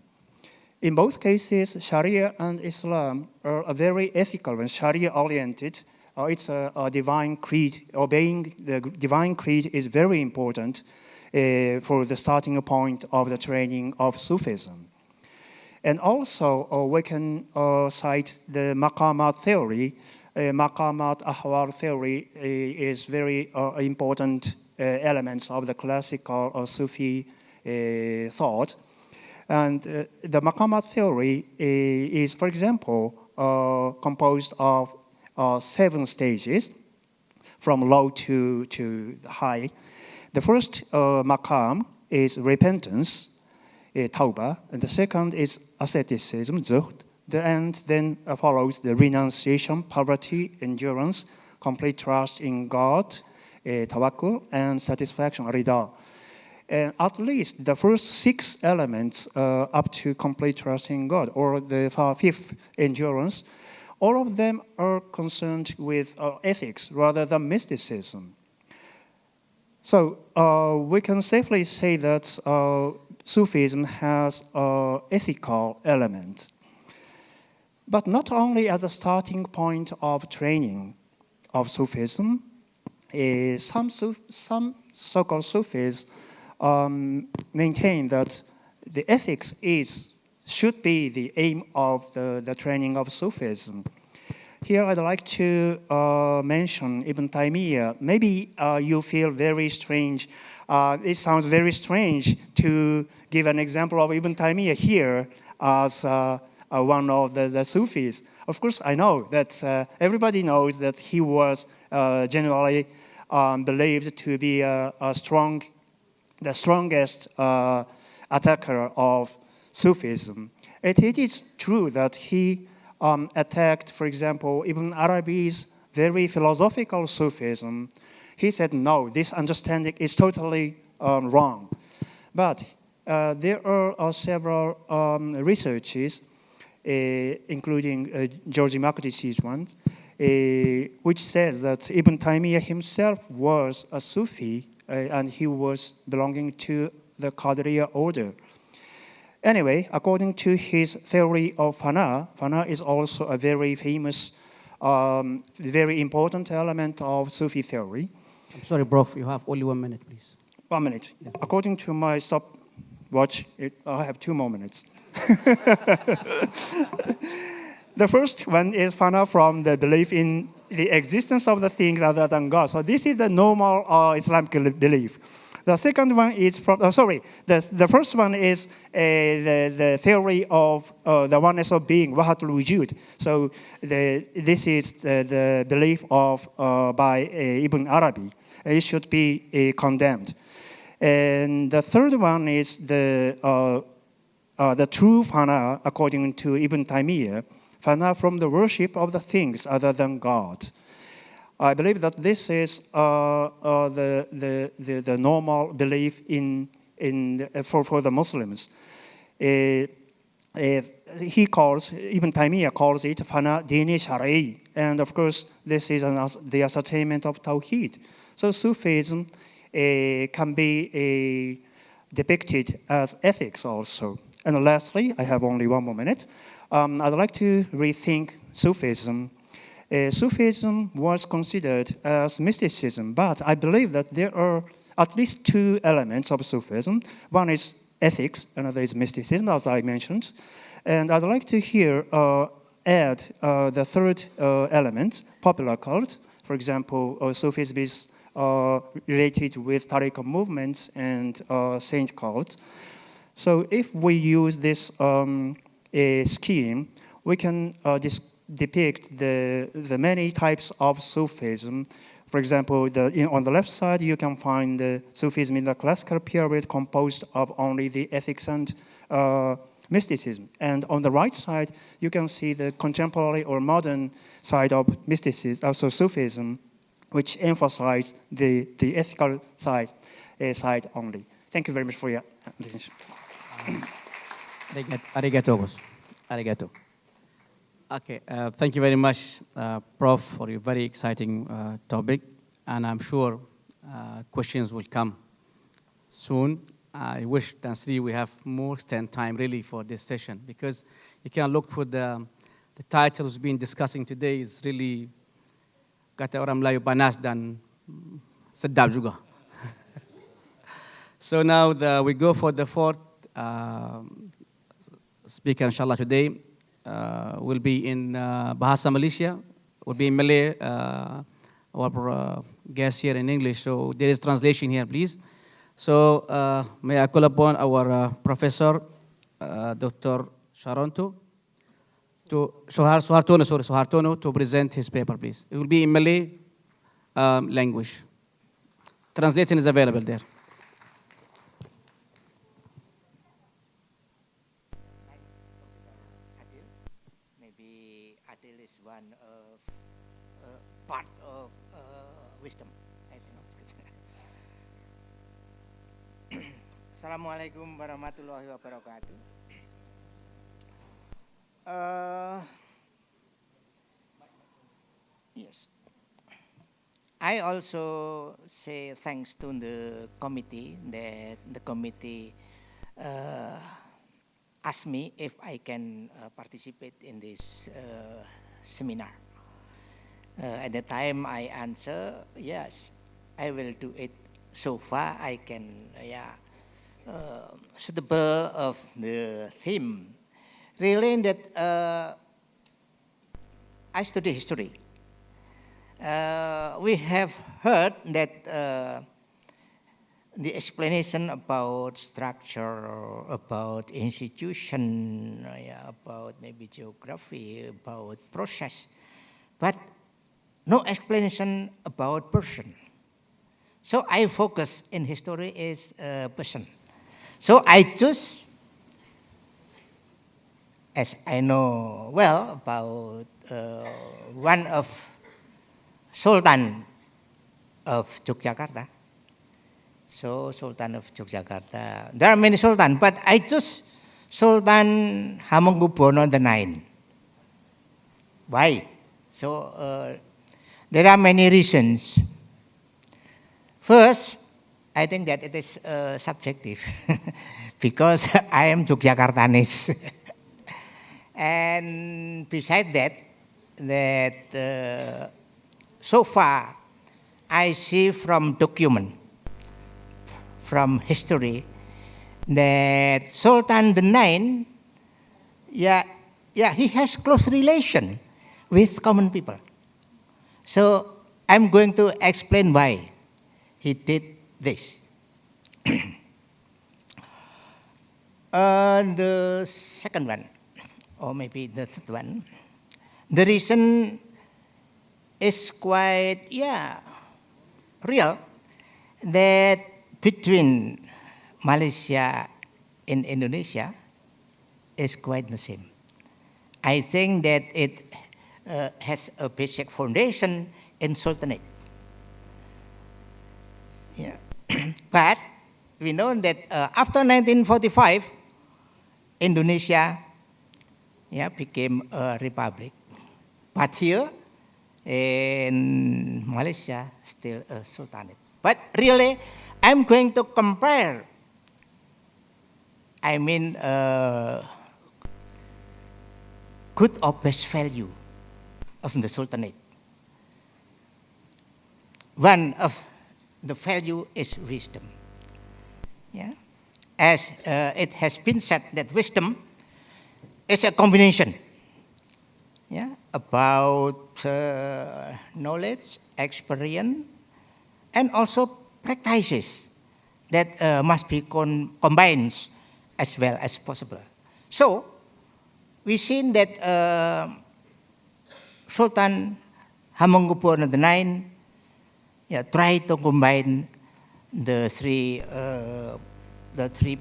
[SPEAKER 4] In both cases, Sharia and Islam are very ethical and Sharia-oriented. It's a divine creed. Obeying the divine creed is very important for the starting point of the training of Sufism. And also, we can cite the Maqamat theory. Maqamat Ahwal theory is very important elements of the classical Sufi thought. And the Maqamat theory is, for example, composed of 7 stages, from low to high. The first maqam is repentance, tawbah, and the second is asceticism, zuhd. And then follows the renunciation, poverty, endurance, complete trust in God, tawakkul, and satisfaction, rida. And at least the first 6 elements up to complete trust in God, or the 5th, endurance, all of them are concerned with ethics rather than mysticism. So we can safely say that Sufism has an ethical element. But not only as a starting point of training of Sufism, some so-called Sufis maintain that the ethics should be the aim of the training of Sufism. Here I'd like to mention Ibn Taymiyyah. Maybe you feel very strange. It sounds very strange to give an example of Ibn Taymiyyah here as one of the Sufis. Of course, I know that everybody knows that he was generally believed to be the strongest attacker of Sufism. It is true that he attacked, for example, Ibn Arabi's very philosophical Sufism. He said, no, this understanding is totally wrong. But there are several researches, including Georgi Makdisi's one, which says that Ibn Taymiyyah himself was a Sufi and he was belonging to the Qadriya order. Anyway, according to his theory of fana, fana is also a very famous, very important element of Sufi theory.
[SPEAKER 1] I'm sorry, Prof, you have only 1 minute, please.
[SPEAKER 4] 1 minute.
[SPEAKER 1] Yeah.
[SPEAKER 4] According to my stopwatch, I have 2 more minutes. The first one is fana from the belief in the existence of the things other than God. So this is the normal Islamic belief. The second one is from, the first one is the theory of the oneness of being, wahatul wujud. So this is the belief of by Ibn Arabi. It should be condemned. And the third one is the true fana, according to Ibn Taymiyyah, fana from the worship of the things other than God. I believe that this is the normal belief for the Muslims. Ibn Taymiyyah calls it fana dini shari, and of course this is the ascertainment of Tawheed. So Sufism can be depicted as ethics also. And lastly, I have only 1 more minute. I'd like to rethink Sufism. Sufism was considered as mysticism, but I believe that there are at least 2 elements of Sufism. One is ethics, another is mysticism, as I mentioned. And I'd like to here add the third element, popular cult. For example, Sufism is related with tariqah movements and saint cult. So if we use this scheme, we can depict the many types of Sufism. For example, on the left side, you can find the Sufism in the classical period composed of only the ethics and mysticism. And on the right side, you can see the contemporary or modern side of mysticism, also Sufism, which emphasize the ethical side only. Thank you very much for your attention.
[SPEAKER 1] Arigato, boss. Arigato. Okay, thank you very much, Prof, for your very exciting topic. And I'm sure questions will come soon. I wish, Tansri, we have more time really for this session, because you can look for the titles being discussing today is really kata orang Melayu panas dan sedap juga. So now we go for the fourth speaker, inshallah, today. Will be in Bahasa Malaysia, will be in Malay, our guest here in English. So there is translation here, please. So may I call upon our professor, Dr. Soehartono, to present his paper, please. It will be in Malay language. Translation is available there.
[SPEAKER 5] Part of wisdom. Assalamualaikum warahmatullahi wabarakatuh. Yes. I also say thanks to the committee that the committee asked me if I can participate in this seminar. At the time I answer, yes, I will do it. So far I can, suitable of the theme. Really that I study history. We have heard that the explanation about structure, about institution, about maybe geography, about process. But no explanation about person. So I focus in history is person. So I choose, as I know well about one of Sultan of Yogyakarta. So Sultan of Yogyakarta, there are many Sultan, but I choose Sultan Hamengkubuwono IX. Why? So there are many reasons. First, I think that it is subjective because I am Yogyakartanis. And besides that so far I see from document, from history, that Sultan IX, he has close relation with common people. So I'm going to explain why he did this. The second one, or maybe the third one, the reason is quite, real, that between Malaysia and Indonesia is quite the same. I think that it has a basic foundation in Sultanate. Yeah. But we know that after 1945, Indonesia became a republic. But here in Malaysia, still a sultanate. But really, I'm going to compare, good or best value of the sultanate. One of the value is wisdom. Yeah? As it has been said that wisdom is a combination about knowledge, experience, and also practices that must be combined as well as possible. So, we've seen that Sultan Hamengkubuwono IX tried to combine the three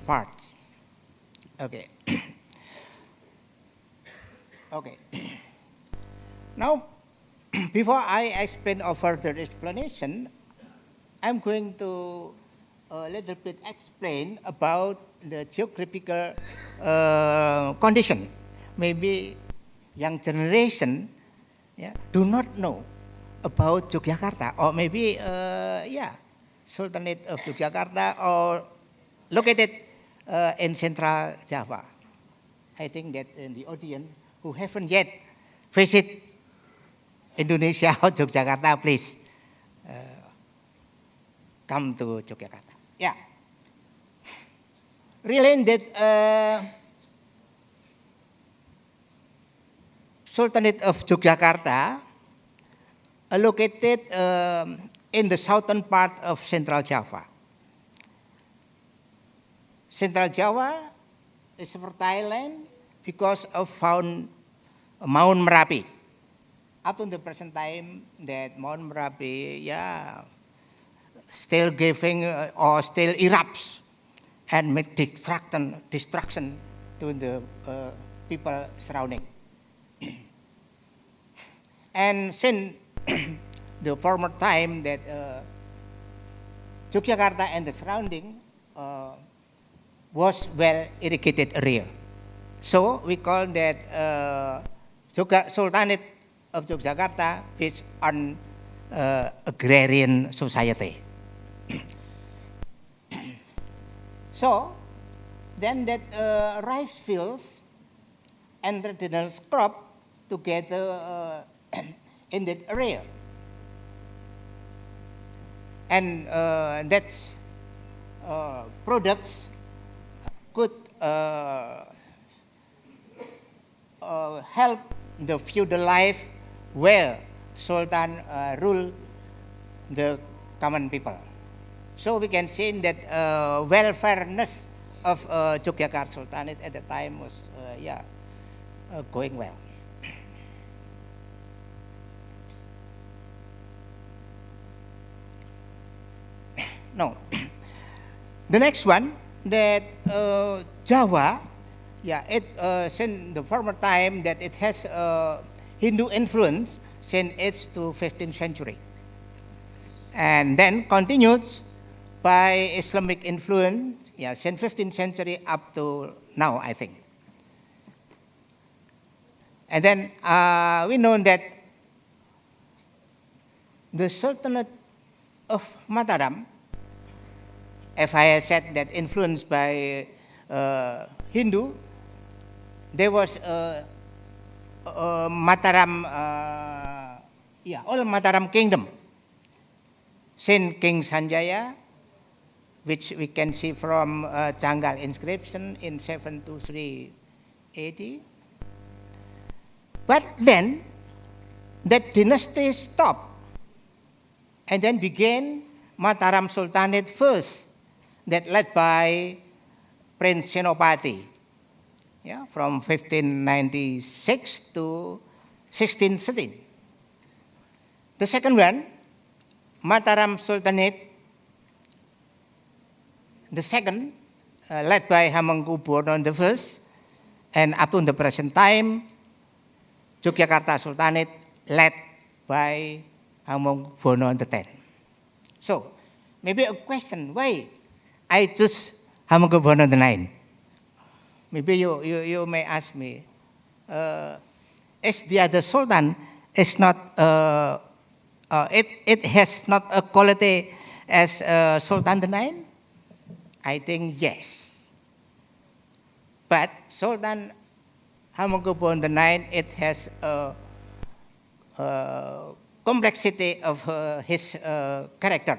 [SPEAKER 5] parts. Okay. Okay. Now, before I explain a further explanation, I'm going to a little bit explain about the geographical condition. Maybe young generation do not know about Yogyakarta, or maybe Sultanate of Yogyakarta, or located in Central Java. I think that in the audience who haven't yet visited Indonesia or Yogyakarta, please come to Yogyakarta. Yeah. Really, that Sultanate of Yogyakarta located in the southern part of Central Java. Central Java is a fertile land because of found Mount Merapi. Up to the present time, that Mount Merapi, still giving or still erupts and make destruction to the people surrounding. And since the former time that Yogyakarta and the surrounding was well irrigated area. So we call that Sultanate of Yogyakarta based on agrarian society. So then that rice fields and traditional crop together in that area. And that's products could help the feudal life where Sultan ruled the common people. So we can see that welfareness of Yogyakarta Sultanate at the time was going well. No. The next one, that Java, yeah, since the former time that it has Hindu influence since 8th to 15th century. And then continues by Islamic influence, yeah, since 15th century up to now, I think. And then we know that the Sultanate of Mataram, if I said that influenced by Hindu, there was Mataram, all Mataram kingdom. Since King Sanjaya, which we can see from Changal inscription in 723 AD. But then, that dynasty stopped and then began Mataram Sultanate first, that led by Prince Senopati, yeah, from 1596 to 1613. The second one, Mataram Sultanate, the second, led by Hamengkubuwono the first, and up to the present time, Yogyakarta Sultanate, led by Hamengkubuwono the 10th. So, maybe a question, why I choose Hamengkubuwono the 9th? Maybe you may ask me, as the other Sultan is not, it has not a quality as Sultan the 9th? I think yes. But Sultan Hamengkubuwono the 9th, it has a complexity of his character.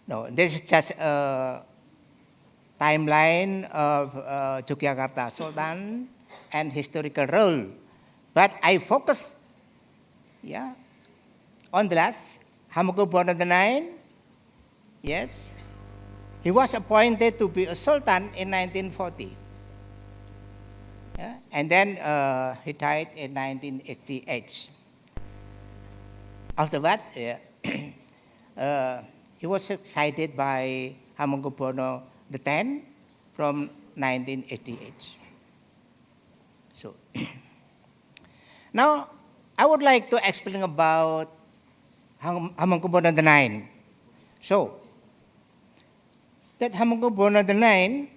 [SPEAKER 5] No, this is just a timeline of Yogyakarta Sultan and historical role. But I focus, yeah, on the last, Hamengkubuwono the 9th. Yes, he was appointed to be a sultan in 1940. Yeah? And then he died in 1988. After that, he was succeeded by Hamengkubuwono the 10th from 1988. So, now I would like to explain about Hamengkubuwono the 9th. So, that Hamengkubuwono the 9th,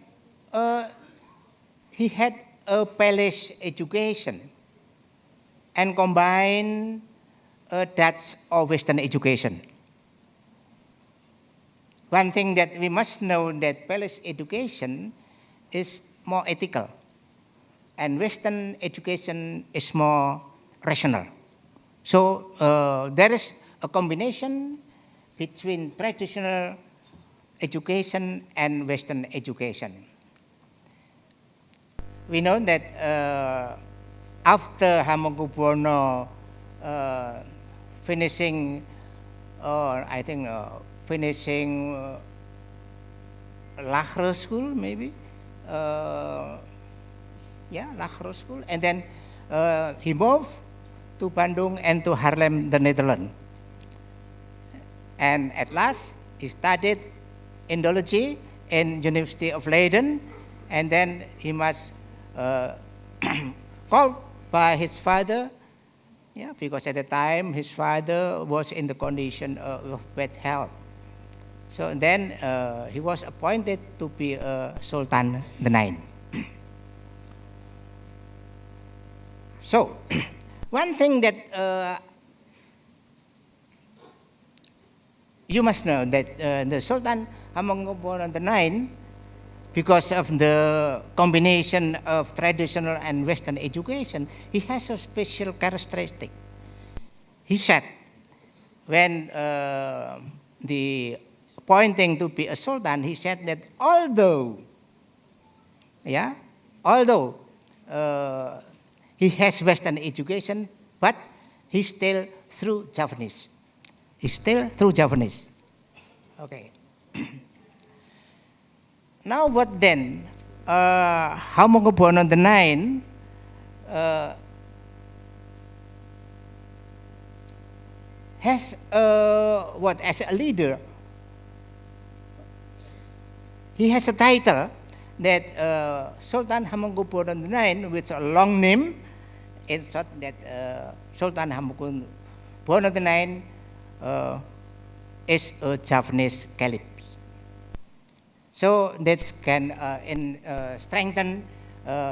[SPEAKER 5] he had a palace education and combined Dutch or Western education. One thing that we must know, that palace education is more ethical and Western education is more rational. So there is a combination between traditional education and Western education. We know that after Hamengkubuwono finishing, finishing Lachre school, maybe, Lachre school, and then he moved to Bandung and to Haarlem, the Netherlands. And at last, he studied Indology in University of Leiden, and then he was called by his father, because at the time his father was in the condition of bad health. So then he was appointed to be Sultan the 9th. So, one thing that you must know, that the Sultan Hamengkubuwono the 9th, because of the combination of traditional and Western education, he has a special characteristic. He said, when the appointing to be a Sultan, he said that although he has Western education, but he's still through Javanese. He's still through Javanese. Okay. Now what then? Hamengkubuwono the 9th, has as a leader, he has a title that Sultan Hamengkubuwono IX, with a long name. In short, that Sultan Hamengkubuwono IX is a Javanese caliph. So that can strengthen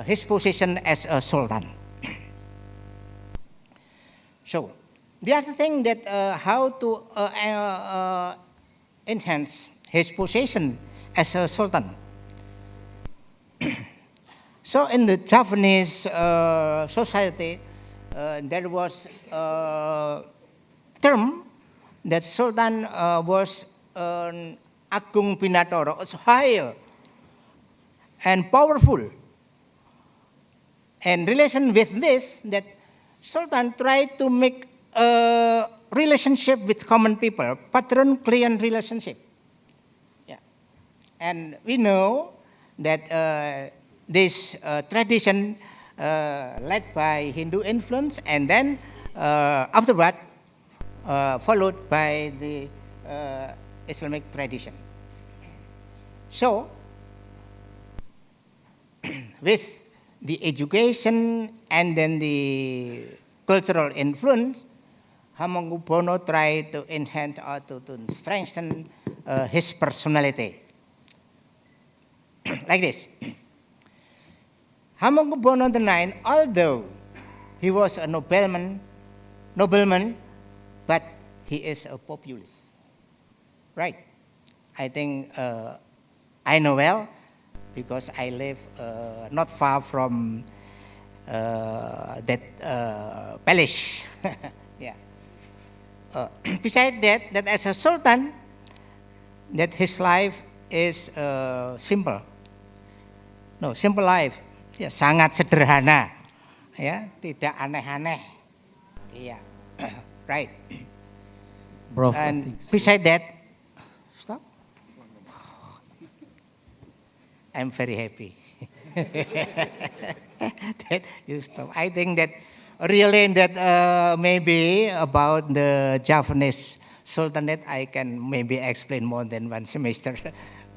[SPEAKER 5] his position as a sultan. So the other thing that how to enhance his position as a sultan. So in the Javanese society, there was a term that sultan was an Agung Pinatoro, was higher and powerful. And relation with this, that sultan tried to make a relationship with common people, patron-client relationship. Yeah. And we know that this tradition led by Hindu influence, and then afterward followed by the Islamic tradition. So, with the education and then the cultural influence, Hamengkubuwono tried to enhance or to strengthen his personality. Like this. Hamengkubuwono IX, although he was a nobleman, but he is a populist. Right? I think I know well, because I live not far from that palace. Yeah. Besides that as a sultan, that his life is simple. No, simple life. Ya, sangat sederhana. Ya, tidak aneh-aneh. Yeah. Right.
[SPEAKER 1] Bro,
[SPEAKER 5] And besides that, stop. I'm very happy that you stop. I think that really that maybe about the Javanese Sultanate, I can maybe explain more than one semester.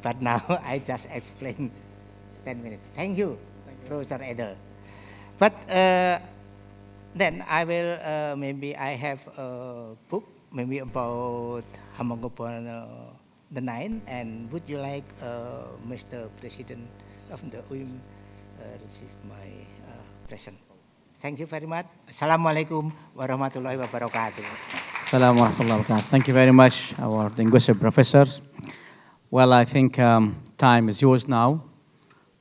[SPEAKER 5] But now I just explain 10 minutes. Thank you, Professor Eder. But then I will, maybe I have a book, maybe about Hamengkubuwono IX, and would you like, Mr. President of the UIM, receive my present? Thank you very much. Assalamualaikum warahmatullahi wabarakatuh.
[SPEAKER 1] Assalamu alaikum warahmatullahi wabarakatuh. Thank you very much, our distinguished professors. Well, I think time is yours now.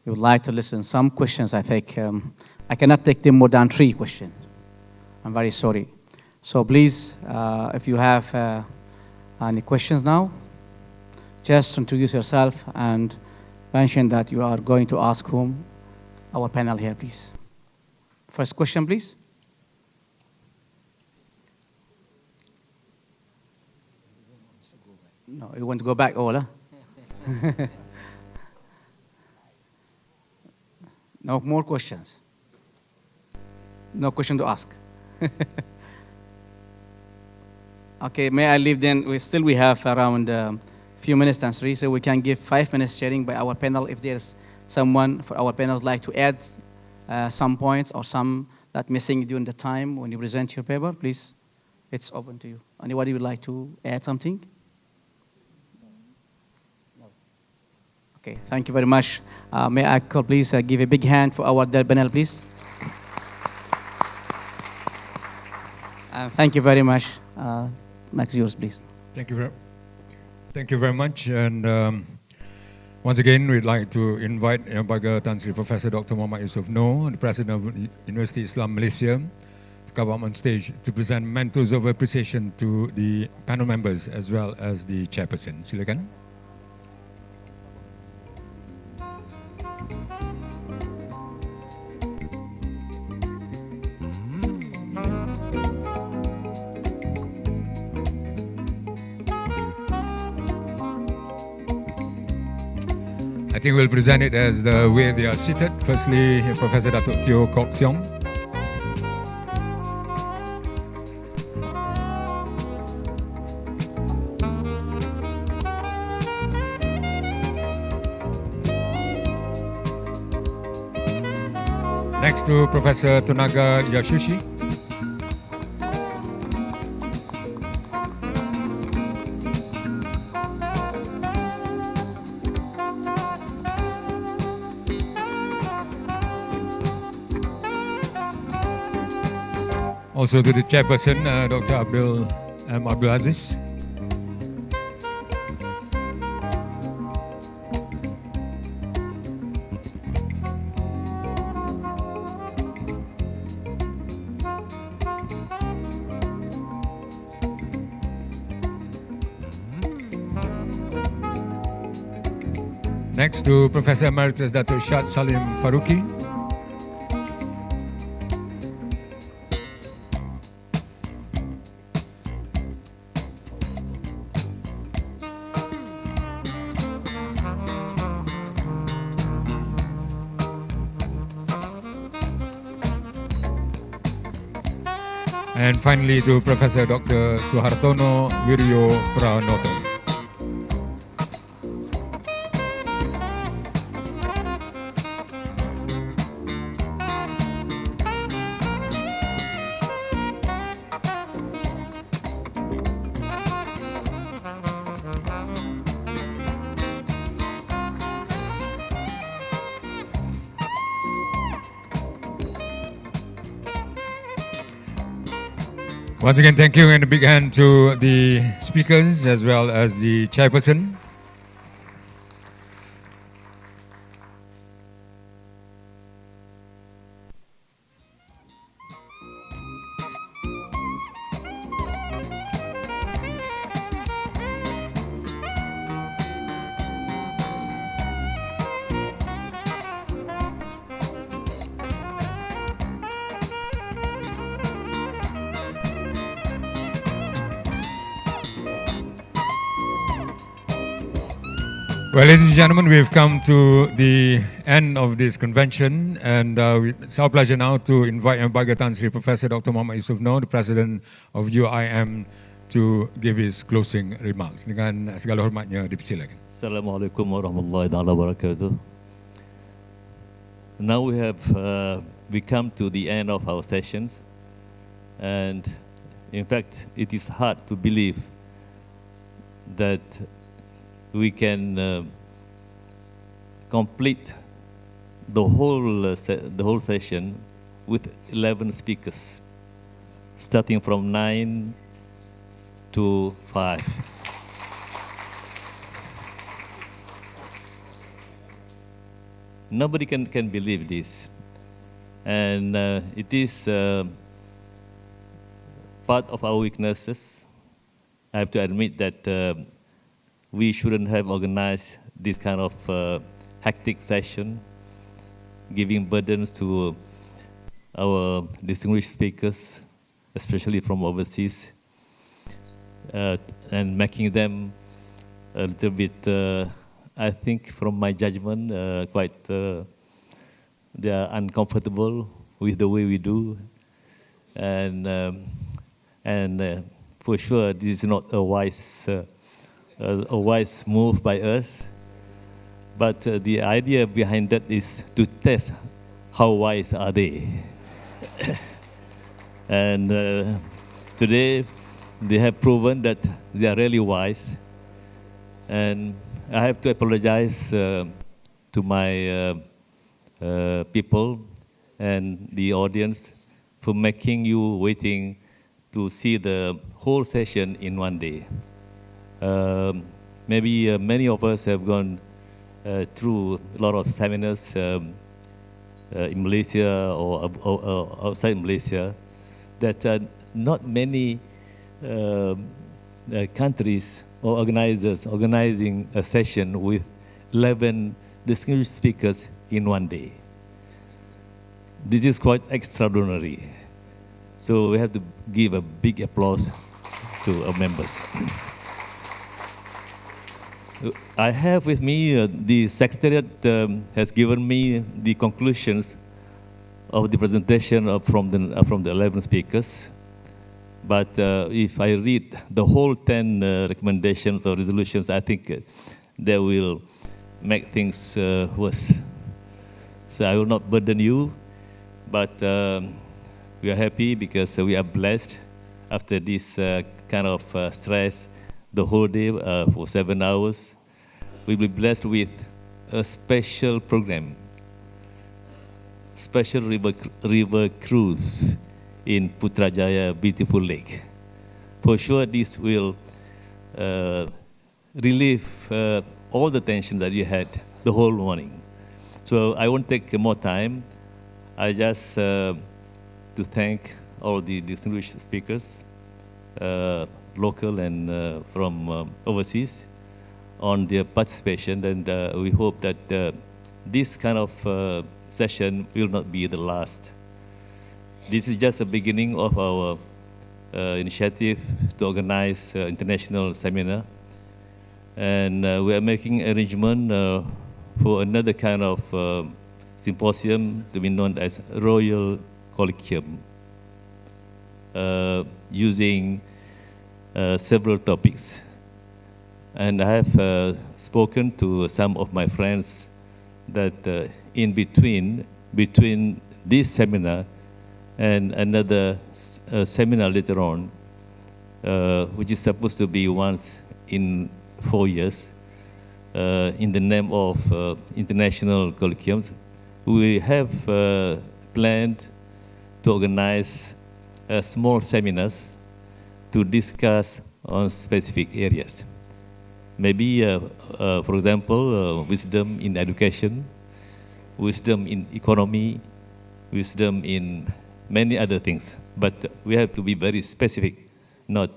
[SPEAKER 1] We would like to listen some questions. I think I cannot take them more than 3 questions. I'm very sorry. So please, if you have any questions now, just introduce yourself and mention that you are going to ask whom. Our panel here, please. First question, please. No, you want to go back, Ola? No more questions. No question to ask. Okay, may I leave then? We have around a few minutes to answer, so we can give 5 minutes sharing by our panel. If there's someone for our panel like to add some points or some that missing during the time when you present your paper, please, it's open to you. Anybody would like to add something? Okay, thank you very much. May I please give a big hand for our panel, please. Thank you very much. Max, yours, please.
[SPEAKER 6] Thank you very much. And once again, we'd like to invite Yang Baga Tan Sri Professor Dr. Muhammad Yusuf Noor, the President of University Islam Malaysia, to come up on stage to present mentors of appreciation to the panel members as well as the chairperson. Silakan. I think we'll present it as the way they are seated. Firstly, Professor Datuk Teo Kok Siong. Next to Professor Tonaga Yasushi. Also to the chairperson, Dr. Abdul Aziz. Next to Professor Emeritus Dr. Shad Salim Faruqi. And finally to Professor Dr. Suhartono Wiryo Pranoto. Once again, thank you, and a big hand to the speakers as well as the chairperson. Well, ladies and gentlemen, we've come to the end of this convention, and it's our pleasure now to invite Yang Bahagia Tan Sri Professor Dr. Muhammad Yusof Noor, the President of UIM, to give his closing remarks. Dengan segala hormatnya, dipersilakan.
[SPEAKER 7] Assalamualaikum warahmatullahi wabarakatuh. Now we come to the end of our sessions, and in fact, it is hard to believe that we can complete the whole session with 11 speakers, starting from 9 to 5. Nobody can believe this, and it is part of our weaknesses. I have to admit that we shouldn't have organized this kind of hectic session, giving burdens to our distinguished speakers, especially from overseas, and making them a little bit, I think from my judgment, quite, they are uncomfortable with the way we do. And for sure, this is not a wise move by us, but the idea behind that is to test how wise are they. And today they have proven that they are really wise, and I have to apologize to my people and the audience for making you waiting to see the whole session in one day. Maybe many of us have gone through a lot of seminars in Malaysia or outside Malaysia, that not many countries or organizers organizing a session with 11 distinguished speakers in one day. This is quite extraordinary. So we have to give a big applause to our members. I have with me, the Secretariat has given me the conclusions of the presentation from the 11 speakers. But if I read the whole 10 recommendations or resolutions, I think they will make things worse. So I will not burden you. But we are happy because we are blessed after this kind of stress the whole day for 7 hours. We'll be blessed with a special program, special river cruise in Putrajaya beautiful lake. For sure, this will relieve all the tension that you had the whole morning. So I won't take more time. I just to thank all the distinguished speakers, local and from overseas, on their participation, and we hope that this kind of session will not be the last. This is just the beginning of our initiative to organize international seminar, and we are making arrangement for another kind of symposium to be known as Royal Colloquium, using several topics. And I have spoken to some of my friends that in between this seminar and another seminar later on, which is supposed to be once in 4 years, in the name of international colloquiums, we have planned to organize small seminars to discuss on specific areas. Maybe, for example, wisdom in education, wisdom in economy, wisdom in many other things. But we have to be very specific, not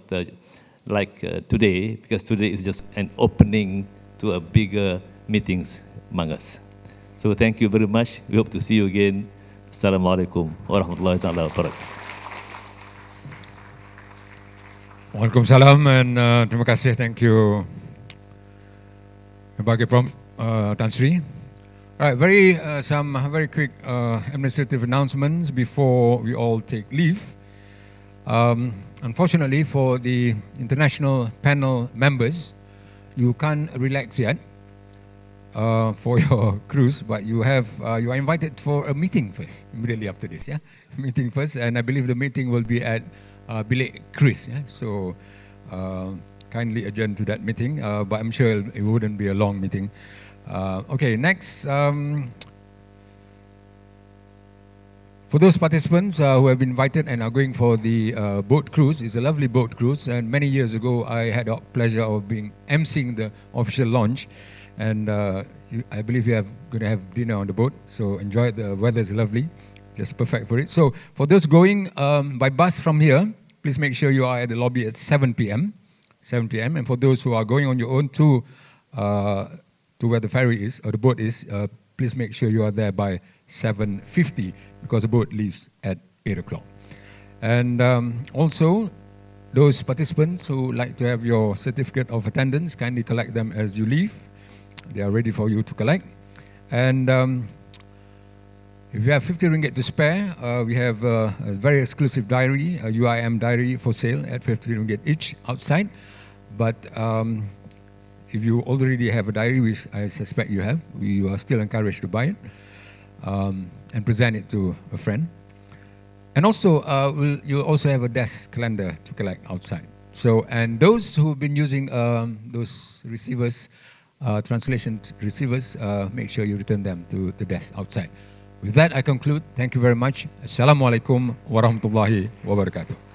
[SPEAKER 7] like today, because today is just an opening to a bigger meetings among us. So thank you very much. We hope to see you again. Assalamualaikum warahmatullahi ta'ala wabarakatuh.
[SPEAKER 6] Waalaikumsalam and terima kasih, thank you. Bagi Prof. Tan Sri. All right, some very quick administrative announcements before we all take leave. Unfortunately, for the international panel members, you can't relax yet for your cruise, but you are invited for a meeting first, immediately after this, yeah? Meeting first, and I believe the meeting will be at Bilik Chris, yeah? So kindly adjourn to that meeting, but I'm sure it wouldn't be a long meeting. Okay, next, for those participants who have been invited and are going for the boat cruise, it's a lovely boat cruise, and many years ago I had the pleasure of emceeing the official launch, and I believe you are going to have dinner on the boat, so enjoy it. The weather is lovely, just perfect for it. So for those going by bus from here, please make sure you are at the lobby at 7 p.m. 7 p.m. And for those who are going on your own to where the ferry is, or the boat is, please make sure you are there by 7:50, because the boat leaves at 8 o'clock. And also, those participants who like to have your certificate of attendance, kindly collect them as you leave. They are ready for you to collect. And if you have 50 ringgit to spare, we have a very exclusive diary, a UIM diary for sale at 50 ringgit each outside. But if you already have a diary, which I suspect you have, you are still encouraged to buy it and present it to a friend. And also, you also have a desk calendar to collect outside. So, and those who've been using those receivers, translation receivers, make sure you return them to the desk outside. With that, I conclude. Thank you very much. Assalamualaikum warahmatullahi wabarakatuh.